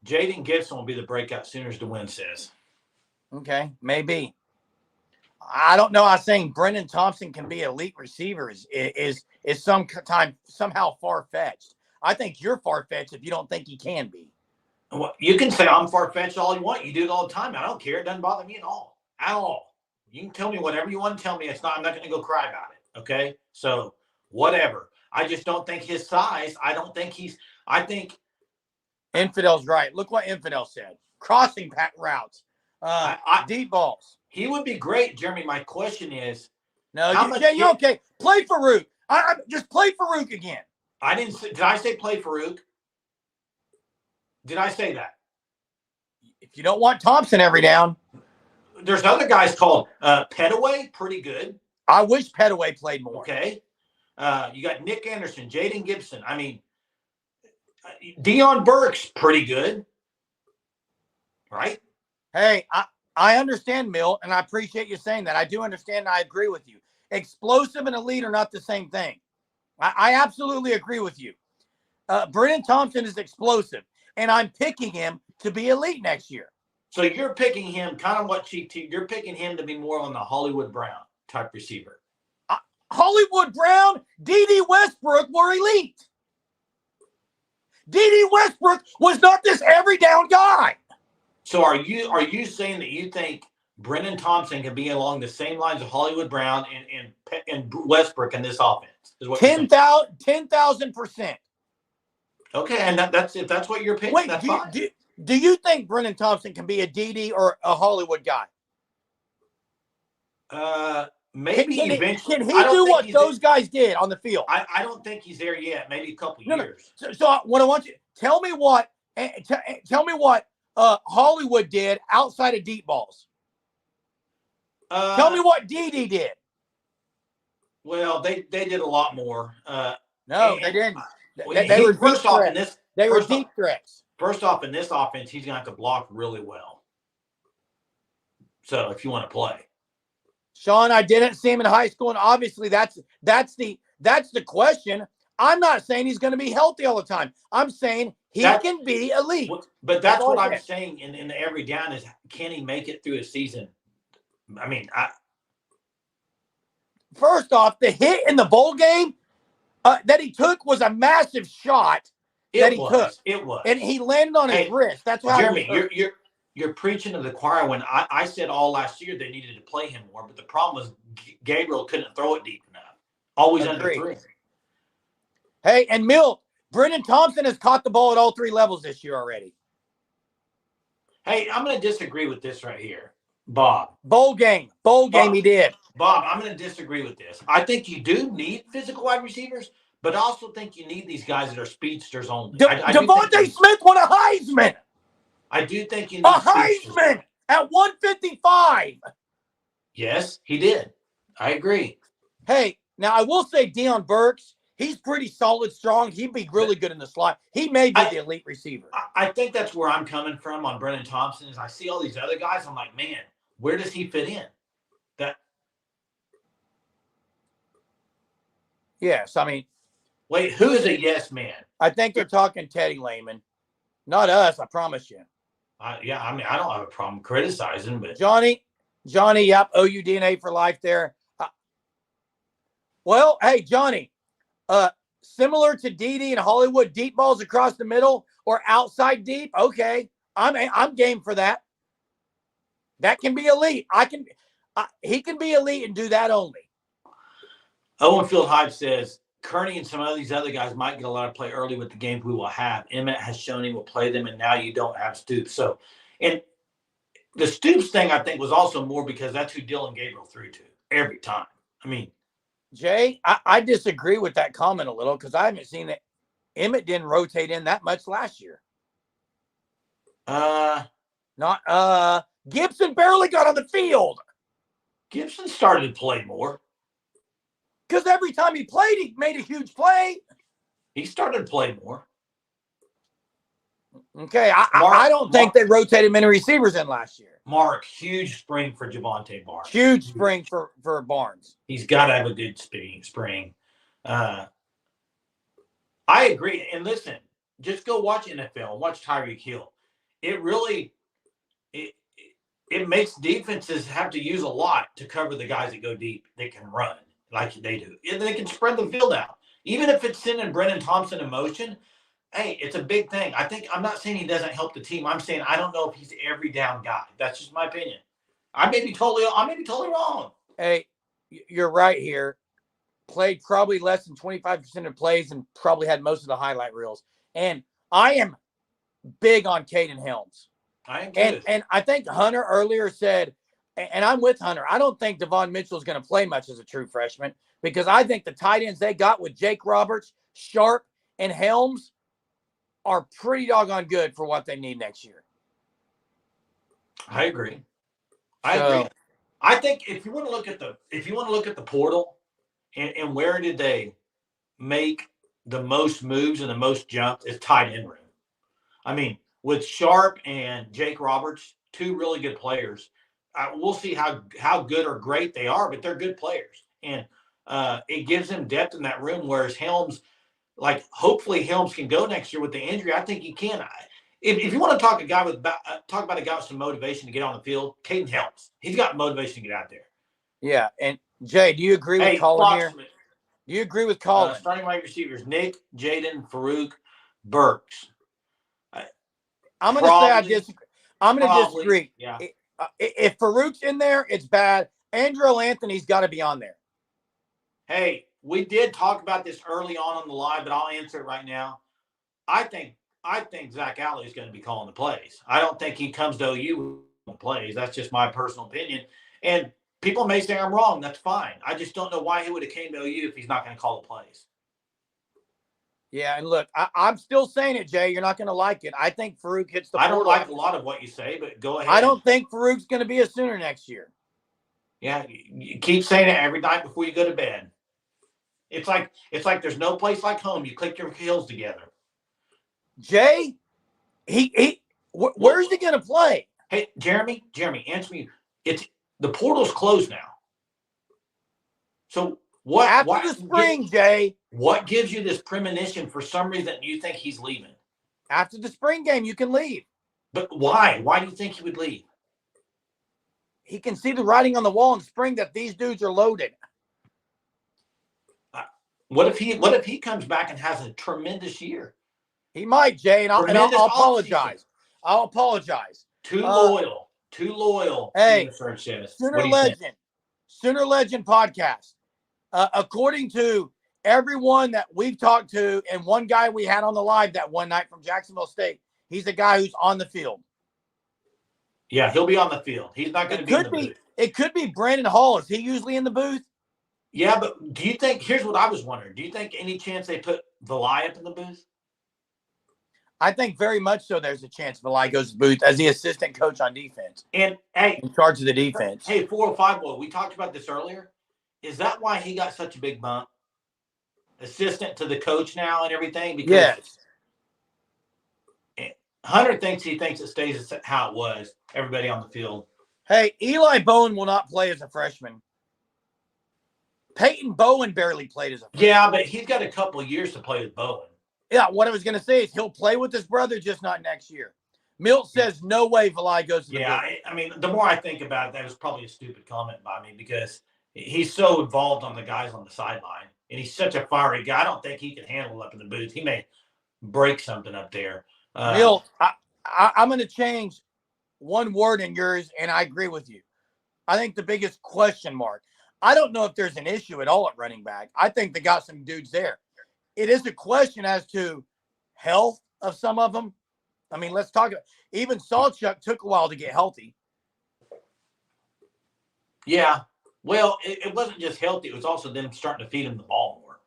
Jaden Gibson will be the breakout Sooners to win, says. Okay, maybe. I don't know. I was saying Brendan Thompson can be elite receiver is somehow far-fetched. I think you're far-fetched if you don't think he can be. Well, you can say I'm far-fetched all you want. You do it all the time. I don't care. It doesn't bother me at all. At all. You can tell me whatever you want to tell me. I'm not going to go cry about it. Okay? So, whatever. I just don't think his size. I think. Infidel's right. Look what Infidel said. Crossing routes. Deep balls. He would be great, Jeremy. My question is. No, you're okay. Play Farouk. Just play Farouk again. Did I say play Farouk? Did I say that? If you don't want Thompson every down. There's other guys called Petaway, pretty good. I wish Petaway played more. Okay. You got Nick Anderson, Jaden Gibson. I mean, Deion Burke's pretty good. Right? Hey, I understand, Milt, and I appreciate you saying that. I do understand, and I agree with you. Explosive and elite are not the same thing. I absolutely agree with you. Brennan Thompson is explosive, and I'm picking him to be elite next year. So you're picking him kind of what you're picking him to be more on the Hollywood Brown type receiver. Hollywood Brown, D.D. Westbrook were elite. D.D. Westbrook was not this every down guy. So are you saying that you think Brennan Thompson can be along the same lines of Hollywood Brown and Westbrook in this offense? 10,000%. Okay, and that's if that's what you're picking. Wait, that's fine. Do you think Brennan Thompson can be a DD or a Hollywood guy? Maybe eventually. Can he do what those guys did on the field? I don't think he's there yet. Maybe a couple years. So what I want you tell me what Hollywood did outside of deep balls. Tell me what DD did. Well, they did a lot more. No, they didn't. They were first off in this. They were deep threats. First off, in this offense, he's going to have to block really well. So if you want to play, Sean, I didn't see him in high school, and obviously that's the question. I'm not saying he's going to be healthy all the time. I'm saying he can be elite. But that's what I'm saying in the every down is, can he make it through a season? I mean, first off, the hit in the bowl game that he took was a massive shot that he took. It was. And he landed on his wrist. That's why. Jeremy, you're preaching to the choir when I said all last year they needed to play him more, but the problem was Gabriel couldn't throw it deep enough. Always underthrew. Hey, and Milt, Brendan Thompson has caught the ball at all 3 levels this year already. Hey, I'm going to disagree with this right here, Bob. Bowl game, he did. Bob, I'm going to disagree with this. I think you do need physical wide receivers, but I also think you need these guys that are speedsters only. Devontae Smith won a Heisman. I do think you need a Heisman at 155. Yes, he did. I agree. Hey, now I will say Deion Burks, he's pretty solid, strong. He'd be really good in the slot. He may be the elite receiver. I think that's where I'm coming from on Brendan Thompson. Is I see all these other guys, I'm like, man, where does he fit in? Yes, I mean. Wait, who is a yes man? I think they're talking Teddy Lehman. Not us, I promise you. Yeah, I mean, I don't have a problem criticizing, but Johnny, yep, OU DNA for life there. Well, hey, Johnny, similar to Dede and Hollywood, deep balls across the middle or outside deep. Okay, I'm game for that. That can be elite. He can be elite and do that only. Owen Field Hype says Kearney and some of these other guys might get a lot of play early with the games we will have. Emmett has shown he will play them, and now you don't have Stoops. So, and the Stoops thing, I think, was also more because that's who Dylan Gabriel threw to every time. I mean, Jay, I disagree with that comment a little because I haven't seen it. Emmett didn't rotate in that much last year. Gibson barely got on the field. Gibson started to play more. Because every time he played, he made a huge play. He started to play more. Okay, I don't think they rotated many receivers in last year. Mark, huge spring for Javonte Barnes. Huge spring for Barnes. He's got to have a good spring. I agree. And listen, just go watch NFL. Watch Tyreek Hill. It really it makes defenses have to use a lot to cover the guys that go deep. They can run like they do. And they can spread the field out. Even if it's sending Brendan Thompson in motion, hey, it's a big thing. I'm not saying he doesn't help the team. I'm saying I don't know if he's every down guy. That's just my opinion. I may be totally wrong. Hey, you're right here. Played probably less than 25% of plays and probably had most of the highlight reels. And I am big on Caden Helms. And I think Hunter earlier said, and I'm with Hunter, I don't think Devon Mitchell is going to play much as a true freshman because I think the tight ends they got with Jake Roberts, Sharp, and Helms are pretty doggone good for what they need next year. I agree. I think if you want to look at the portal and where did they make the most moves and the most jumps, it's tight end room. I mean, with Sharp and Jake Roberts, two really good players. We'll see how good or great they are, but they're good players. And it gives them depth in that room, whereas Helms, like hopefully Helms can go next year with the injury. I think he can. If you want to talk about a guy with some motivation to get on the field, Caden Helms. He's got motivation to get out there. Yeah, and Jay, do you agree with Colin here? Do you agree with Colin? Starting wide receivers: Nick, Jaden, Farouk, Burks. I'm going to say I disagree. I'm going to disagree. Yeah. If Farouk's in there, it's bad. Andrew Anthony's got to be on there. Hey, we did talk about this early on the live, but I'll answer it right now. I think Zac Alley is going to be calling the plays. I don't think he comes to OU with the plays. That's just my personal opinion. And people may say I'm wrong. That's fine. I just don't know why he would have came to OU if he's not going to call the plays. Yeah, and look, I'm still saying it, Jay. You're not going to like it. I think Farouk hits the I don't like a lot of what you say, but go ahead. I don't think Farouk's going to be a Sooner next year. Yeah, you keep saying it every night before you go to bed. It's like there's no place like home. You click your heels together. Jay, where's he going to play? Hey, Jeremy, answer me. The portal's closed now. So what? After the spring, Jay. What gives you this premonition for some reason you think he's leaving? After the spring game, you can leave. But why? Why do you think he would leave? He can see the writing on the wall in spring that these dudes are loaded. What if he comes back and has a tremendous year? He might, Jay, and I'll apologize. I'll apologize. Too loyal. Too loyal. Hey, Search says. Sooner Legend podcast. According to everyone that we've talked to, and one guy we had on the live that one night from Jacksonville State, he's a guy who's on the field. Yeah, he'll be on the field. He's not going to be in the booth. It could be Brandon Hall. Is he usually in the booth? Yeah, but do you think – here's what I was wondering. Do you think any chance they put Valai up in the booth? I think very much so there's a chance Valai goes to the booth as the assistant coach on defense. And, hey – in charge of the defense. Hey, 405 boy, we talked about this earlier. Is that why he got such a big bump? Assistant to the coach now and everything? Because yes. Hunter thinks it stays how it was. Everybody on the field. Hey, Eli Bowen will not play as a freshman. Peyton Bowen barely played as a freshman. Yeah, but he's got a couple of years to play with Bowen. Yeah, what I was going to say is he'll play with his brother, just not next year. Milt says no way Valai goes to the booth. I mean, the more I think about it, that was probably a stupid comment by me because he's so involved on the guys on the sideline, and he's such a fiery guy. I don't think he can handle it up in the booth. He may break something up there. Milt, I'm going to change one word in yours, and I agree with you. I think the biggest question mark, I don't know if there's an issue at all at running back. I think they got some dudes there. It is a question as to health of some of them. I mean, let's talk about even Salchuk took a while to get healthy. Yeah. Well, it wasn't just healthy. It was also them starting to feed him the ball more.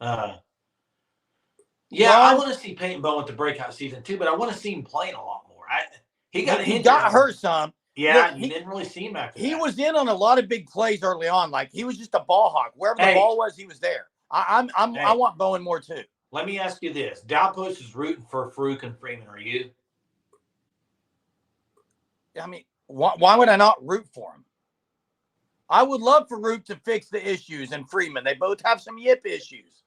I want to see Peyton Bowen with the breakout season too, but I want to see him playing a lot more. He got hurt some. Yeah, you didn't really see him after that. He was in on a lot of big plays early on. Like he was just a ball hawk. Wherever the ball was, he was there. I want Bowen more too. Let me ask you this. Dalpost is rooting for Farouk and Freeman. Are you? I mean, why would I not root for him? I would love for Farouk to fix the issues and Freeman. They both have some yip issues.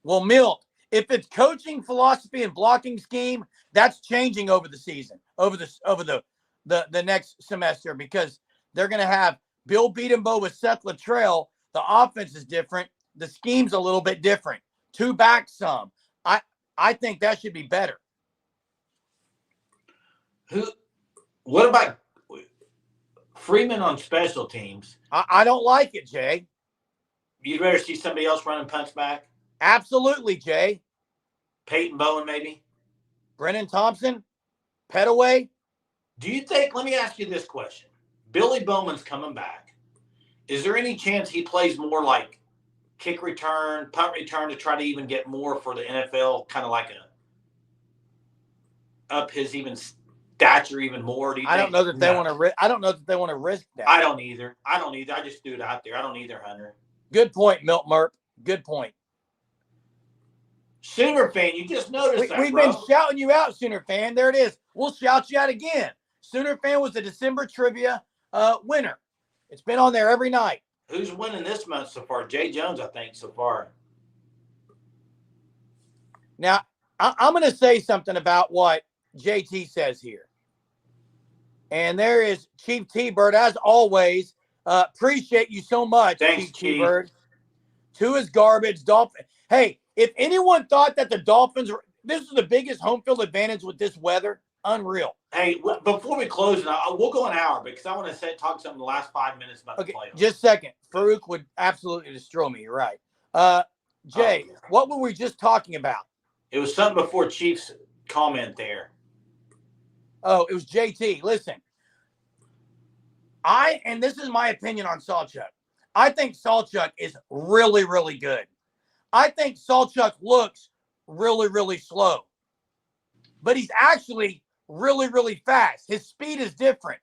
Well, Milt, if it's coaching philosophy and blocking scheme, that's changing over the season, over the next semester, because they're going to have Bill Beatenbow with Seth Luttrell. The offense is different. The scheme's a little bit different. Two back some. I think that should be better. What about Freeman on special teams? I don't like it, Jay. You'd rather see somebody else running punch back? Absolutely, Jay. Peyton Bowen, maybe? Brennan Thompson? Petaway? Do you think, let me ask you this question. Billy Bowman's coming back. Is there any chance he plays more like kick return, punt return to try to even get more for the NFL, kind of like up his even stature even more? I don't know that they want to. I don't know that they want to risk that. I don't either. I just threw it out there. I don't either, Hunter. Good point, Milt Murp. Good point. Sooner fan, you just noticed We've been shouting you out, Sooner fan. There it is. We'll shout you out again. Sooner fan was the December trivia winner. It's been on there every night. Who's winning this month so far? Jay Jones, I think, so far. Now, I'm going to say something about what JT says here. And there is Chief T-Bird, as always. Appreciate you so much, Thanks, Chief T-Bird. To his garbage. Dolphin. Hey, if anyone thought that the Dolphins were – this is the biggest home field advantage with this weather, unreal. Hey, before we close, we'll go an hour because I want to talk something the last 5 minutes about the playoffs. Just a second. Farouk would absolutely destroy me. You're right. Jay, what were we just talking about? It was something before Chief's comment there. Oh, it was JT. Listen, and this is my opinion on Salchuk. I think Salchuk is really, really good. I think Salchuk looks really, really slow. But he's actually really, really fast. His speed is different.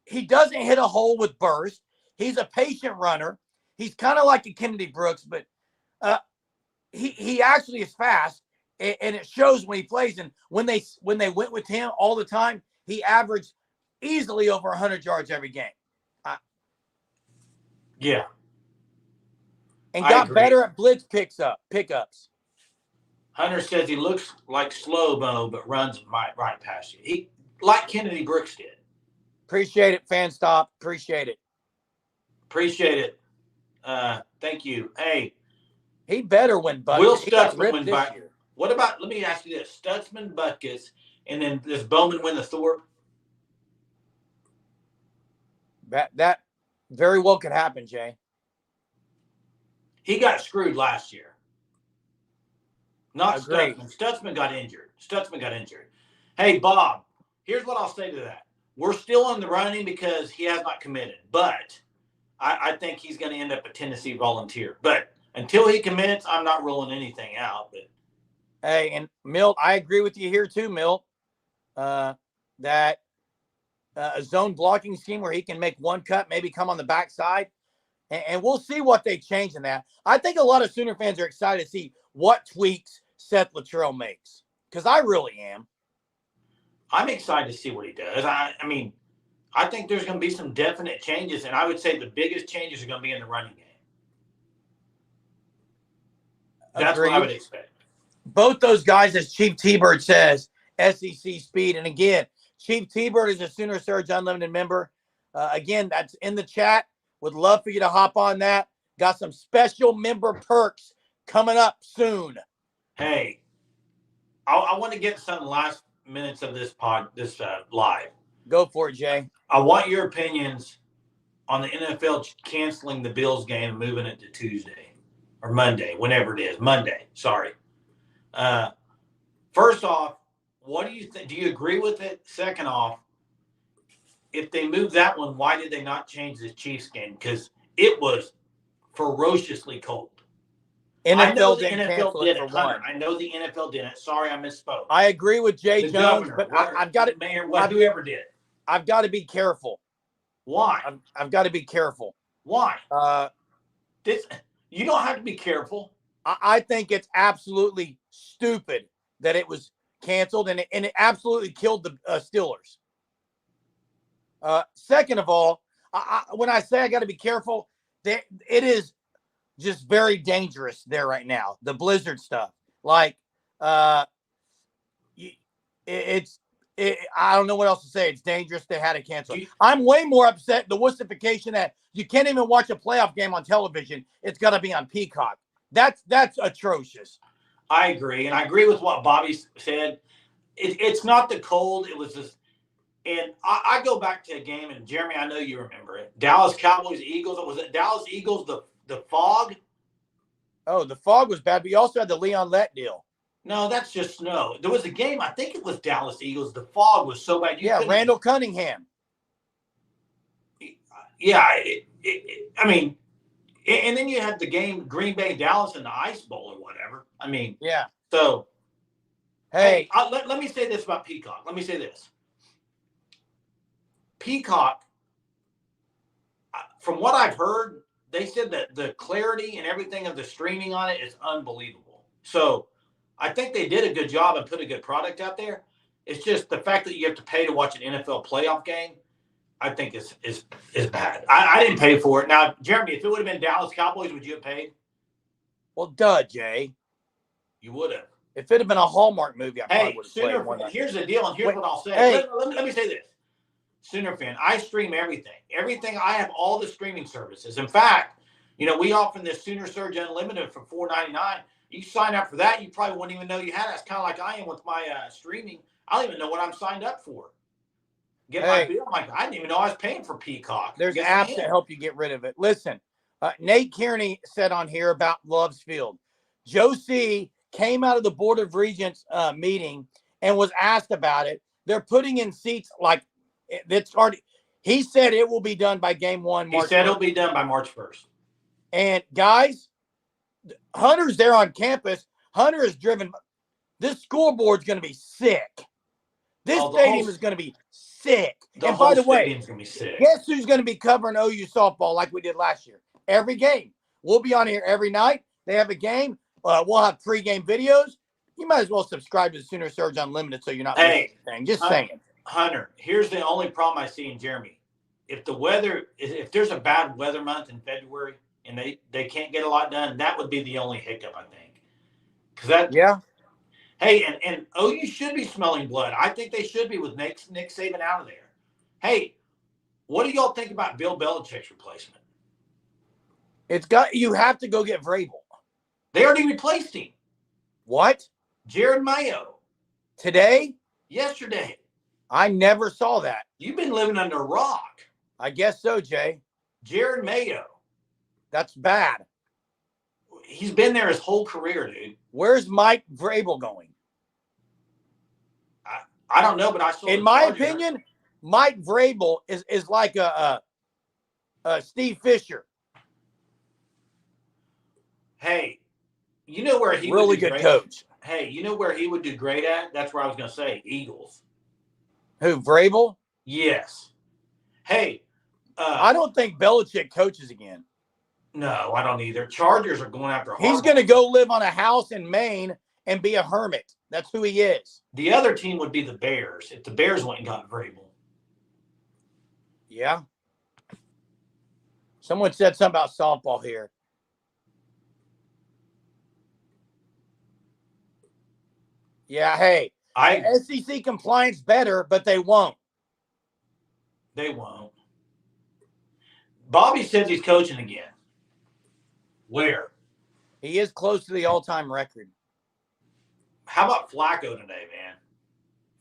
He doesn't hit a hole with burst. He's a patient runner. He's kind of like a Kennedy Brooks, but he actually is fast, and it shows when he plays. And when they went with him all the time, he averaged easily over 100 yards every game. Yeah. And got better at blitz pickups. Hunter says he looks like slow-mo, but runs right past you. He like Kennedy Brooks did. Appreciate it, fan stop. Appreciate it. Appreciate it. Thank you. Hey. He better win Buckets. Will Stutzman win Buckets? What about, let me ask you this. Stutzman Buckets and then does Bowman win the Thorpe? That very well could happen, Jay. He got screwed last year. Not Agreed. Stutzman got injured. Hey, Bob, here's what I'll say to that. We're still in the running because he has not committed, but I think he's going to end up a Tennessee Volunteer. But until he commits, I'm not ruling anything out. But hey, and Milt, I agree with you here too, Milt. That a zone blocking scheme where he can make one cut, maybe come on the backside, and we'll see what they change in that. I think a lot of Sooner fans are excited to see what tweaks Seth Luttrell makes, because I really am. I'm excited to see what he does. I mean, I think there's going to be some definite changes, and I would say the biggest changes are going to be in the running game. That's what I would expect. Both those guys, as Chief T-Bird says, SEC speed. And again, Chief T-Bird is a Sooner Surge Unlimited member. Again, that's in the chat. Would love for you to hop on that. Got some special member perks coming up soon. Hey, I want to get some last minutes of this live. Go for it, Jay. I want your opinions on the NFL canceling the Bills game and moving it to Tuesday or Monday, whenever it is. Monday, sorry. First off, what do you think? Do you agree with it? Second off, if they moved that one, why did they not change the Chiefs game? Because it was ferociously cold. I know the NFL did it. Hunter, I know the NFL did it. Sorry, I misspoke. I agree with Jay Jones, governor, but I've got it. Mayor, whoever did it. I've got to be careful. Why? I've got to be careful. Why? You don't have to be careful. I think it's absolutely stupid that it was canceled, and it absolutely killed the Steelers. Second of all, when I say I got to be careful, it is just very dangerous there right now. The blizzard stuff, like, I don't know what else to say. It's dangerous. They had to cancel. I'm way more upset the wussification that you can't even watch a playoff game on television. It's got to be on Peacock. That's atrocious. I agree, and I agree with what Bobby said. It's not the cold. It was just, and I go back to a game, and Jeremy, I know you remember it. Dallas Cowboys Eagles. Was it Dallas Eagles? The fog. Oh, the fog was bad, but you also had the Leon Lett deal. No, that's just snow. There was a game, I think it was Dallas Eagles. The fog was so bad. Randall Cunningham. Yeah, I mean, and then you had the game Green Bay Dallas in the Ice Bowl or whatever. I mean, yeah. So, hey, let me say this about Peacock. Let me say this. Peacock, from what I've heard, they said that the clarity and everything of the streaming on it is unbelievable. So I think they did a good job and put a good product out there. It's just the fact that you have to pay to watch an NFL playoff game, I think is bad. I didn't pay for it. Now, Jeremy, if it would have been Dallas Cowboys, would you have paid? Well, duh, Jay. You would have. If it had been a Hallmark movie, I probably would have played. Here's the deal, and here's what I'll say. Hey, let me say this. Sooner fan, I stream everything. I have all the streaming services. In fact, we offer this Sooner Surge Unlimited for $4.99. You sign up for that, you probably wouldn't even know you had it. It's kind of like I am with my streaming. I don't even know what I'm signed up for. My bill. I'm like, I didn't even know I was paying for Peacock. There's apps to help you get rid of it. Listen, Nate Kearney said on here about Love's Field. Joe C. came out of the Board of Regents meeting and was asked about it. They're putting in seats like it's already. He said it will be done by game 1. He said it'll be done by March 1st. And guys, Hunter's there on campus. Hunter is driven. This scoreboard's going to be sick. This stadium is going to be sick. And by the way, guess who's going to be covering OU softball like we did last year? Every game. We'll be on here every night. They have a game. We'll have pregame videos. You might as well subscribe to the Sooner Surge Unlimited so you're not missing anything. Just saying. Hunter, here's the only problem I see in Jeremy. If there's a bad weather month in February and they can't get a lot done, that would be the only hiccup, I think. Hey, and OU should be smelling blood. I think they should be with Nick Saban out of there. Hey, what do y'all think about Bill Belichick's replacement? You have to go get Vrabel. They already replaced him. What? Jared Mayo. Today? Yesterday. I never saw that. You've been living under a rock. I guess so, Jay. Jared Mayo. That's bad. He's been there his whole career, dude. Where's Mike Vrabel going? I don't know, but I saw. In my opinion, Mike Vrabel is like a Steve Fisher. Hey, you know where he really would do good great? Coach. Hey, you know where he would do great at? That's where I was going to say Eagles. Who, Vrabel? Yes. Hey, I don't think Belichick coaches again. No, I don't either. Chargers are going after Harbaugh. He's going to go live on a house in Maine and be a hermit. That's who he is. The other team would be the Bears if the Bears went and got Vrabel. Yeah. Someone said something about softball here. Yeah, hey. SEC compliance better, but they won't. They won't. Bobby says he's coaching again. Where? He is close to the all-time record. How about Flacco today, man?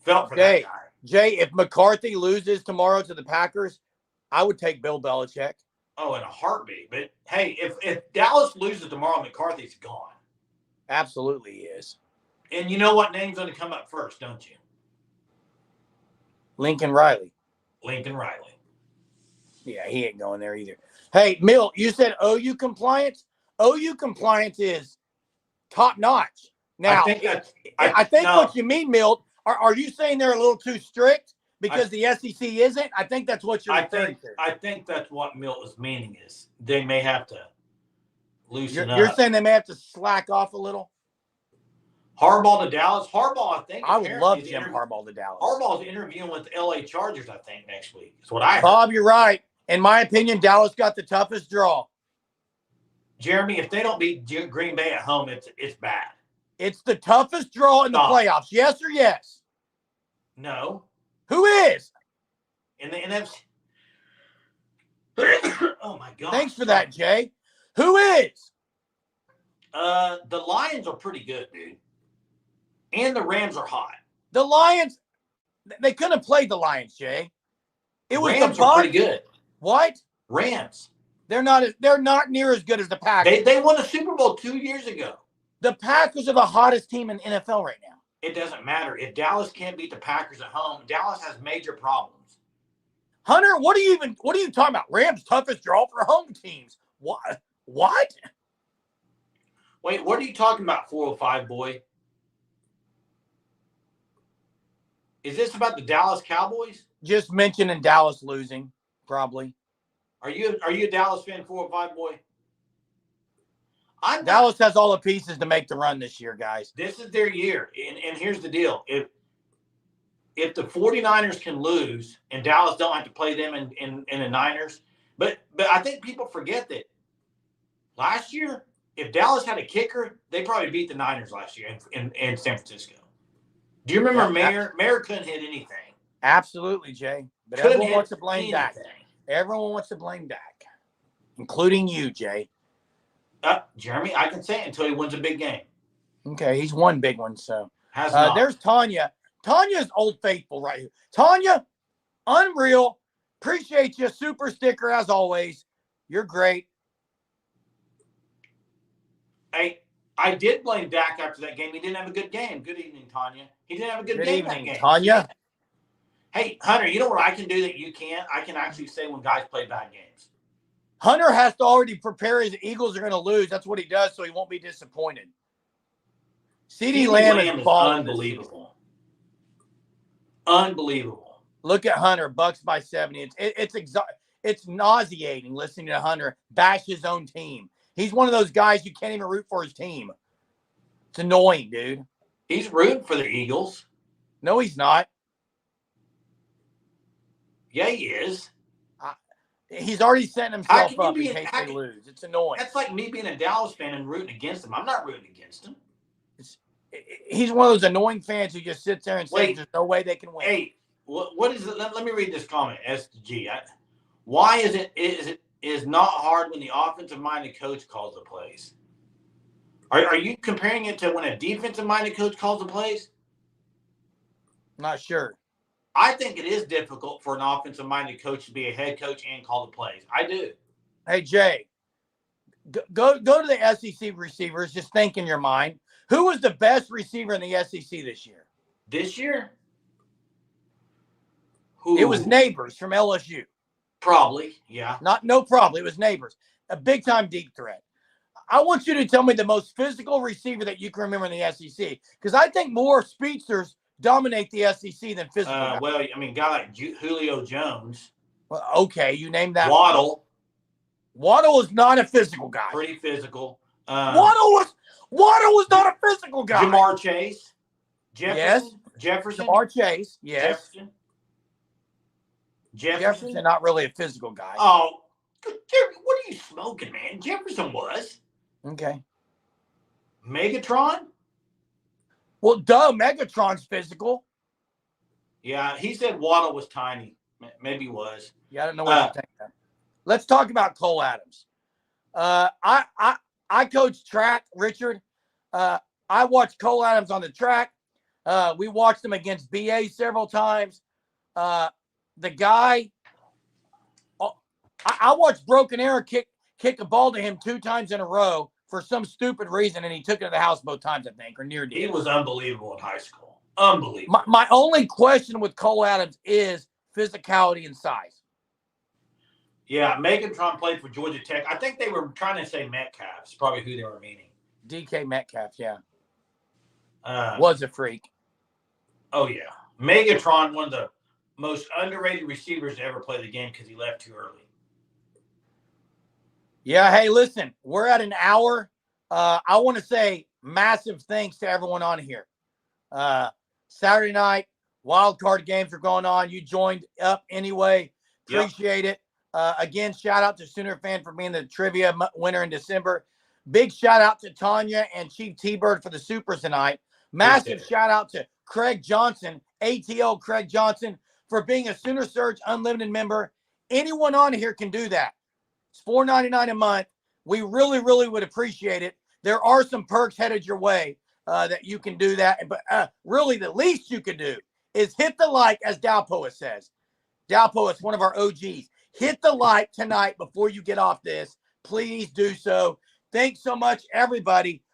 Felt for that guy. Jay, if McCarthy loses tomorrow to the Packers, I would take Bill Belichick. Oh, in a heartbeat. But, hey, if Dallas loses tomorrow, McCarthy's gone. Absolutely he is. And you know what name's going to come up first, don't you? Lincoln Riley. Lincoln Riley. Yeah, he ain't going there either. Hey, Milt, you said OU compliance? OU compliance is top-notch. Now, I think what you mean, Milt, are you saying they're a little too strict because the SEC isn't? I think that's what you're referring to. I think that's what Milt was meaning is they may have to loosen up. You're saying they may have to slack off a little? Harbaugh to Dallas. Harbaugh, I think. I would love Jim Harbaugh to Dallas. Harbaugh's interviewing with the LA Chargers, I think, next week. That's what I heard. Bob, you're right. In my opinion, Dallas got the toughest draw. Jeremy, if they don't beat Green Bay at home, it's bad. It's the toughest draw in the playoffs. Yes or yes? No. Who is? In the NFC. Oh, my God. Thanks for that, Jay. Who is? The Lions are pretty good, dude. And the Rams are hot. The Lions, they couldn't have played the Lions, Jay. It was Rams the are pretty good. What? Rams. They're not near as good as the Packers. They won a Super Bowl 2 years ago. The Packers are the hottest team in NFL right now. It doesn't matter. If Dallas can't beat the Packers at home, Dallas has major problems. Hunter, what are you talking about? Rams toughest draw for home teams. What? Wait, what are you talking about, 405 boy? Is this about the Dallas Cowboys? Just mentioning Dallas losing, probably. Are you a Dallas fan, 405 boy? Dallas has all the pieces to make the run this year, guys. This is their year. And here's the deal. If the 49ers can lose and Dallas don't have to play them in the Niners, but I think people forget that last year, if Dallas had a kicker, they probably beat the Niners last year in San Francisco. Do you remember Mayer couldn't hit anything? Absolutely, Jay. But everyone wants to blame Dak. Everyone wants to blame Dak, including you, Jay. Jeremy, I can say it until he wins a big game. Okay, he's won big ones, so. There's Tanya. Tanya's Old Faithful right here. Tanya, unreal. Appreciate you. Super sticker as always. You're great. I did blame Dak after that game. He didn't have a good game. Good evening, Tanya. He didn't have a good game that game. Tanya. Hey, Hunter, you know what I can do that you can't? I can actually say when guys play bad games. Hunter has to already prepare his Eagles are going to lose. That's what he does, so he won't be disappointed. CeeDee Lamb is unbelievable. Unbelievable. Look at Hunter, Bucks by 70. It's nauseating listening to Hunter bash his own team. He's one of those guys you can't even root for his team. It's annoying, dude. He's rooting for the Eagles. No, he's not. Yeah, he is. He's already setting himself up in case they lose. It's annoying. That's like me being a Dallas fan and rooting against him. I'm not rooting against him. He's one of those annoying fans who just sits there and says there's no way they can win. Hey, what is it? Let me read this comment, S to G. Why is it not hard when the offensive-minded coach calls the plays? Are you comparing it to when a defensive-minded coach calls the plays? Not sure. I think it is difficult for an offensive-minded coach to be a head coach and call the plays. I do. Hey, Jay, go to the SEC receivers. Just think in your mind. Who was the best receiver in the SEC this year? This year? It was Neighbors from LSU. Probably, yeah. No problem. It was Neighbors. A big-time deep threat. I want you to tell me the most physical receiver that you can remember in the SEC, because I think more speedsters dominate the SEC than physical guys. Well, I mean, a guy like Julio Jones. Well, okay, you named that. Waddle. Waddle is not a physical guy. Pretty physical. Waddle was not a physical guy. Jamar Chase. Jefferson. Yes. Jefferson. Jamar Chase. Yes. Jefferson. Not really a physical guy. Oh, what are you smoking, man? Jefferson was. Okay. Megatron? Well, duh, Megatron's physical. Yeah, he said Waddle was tiny. Maybe he was. Yeah, I don't know what you think. Let's talk about Cole Adams. I coach track, Richard. I watched Cole Adams on the track. We watched him against BA several times. The guy, I watched Broken Arrow kick a ball to him 2 times in a row for some stupid reason, and he took it to the house both times, I think, or near did. He was unbelievable in high school. Unbelievable. My only question with Cole Adams is physicality and size. Yeah, Megatron played for Georgia Tech. I think they were trying to say Metcalf. It's probably who they were meaning. DK Metcalf, yeah. Was a freak. Oh, yeah. Megatron, one of the most underrated receivers to ever play the game because he left too early. Yeah, hey, listen, we're at an hour. I want to say massive thanks to everyone on here. Saturday night, wild card games are going on. You joined up anyway. Appreciate it. Again, shout out to Sooner Fan for being the trivia winner in December. Big shout out to Tanya and Chief T-Bird for the Supers tonight. Massive shout out to Craig Johnson, ATL Craig Johnson, for being a Sooner Surge Unlimited member. Anyone on here can do that. It's $4.99 a month. We really, really would appreciate it. There are some perks headed your way that you can do that. But really, the least you can do is hit the like, as Dalpoa says. Dalpoa is one of our OGs. Hit the like tonight before you get off this. Please do so. Thanks so much, everybody,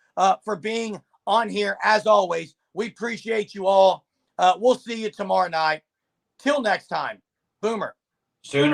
for being on here. As always, we appreciate you all. We'll see you tomorrow night. Till next time, Boomer. Sooner.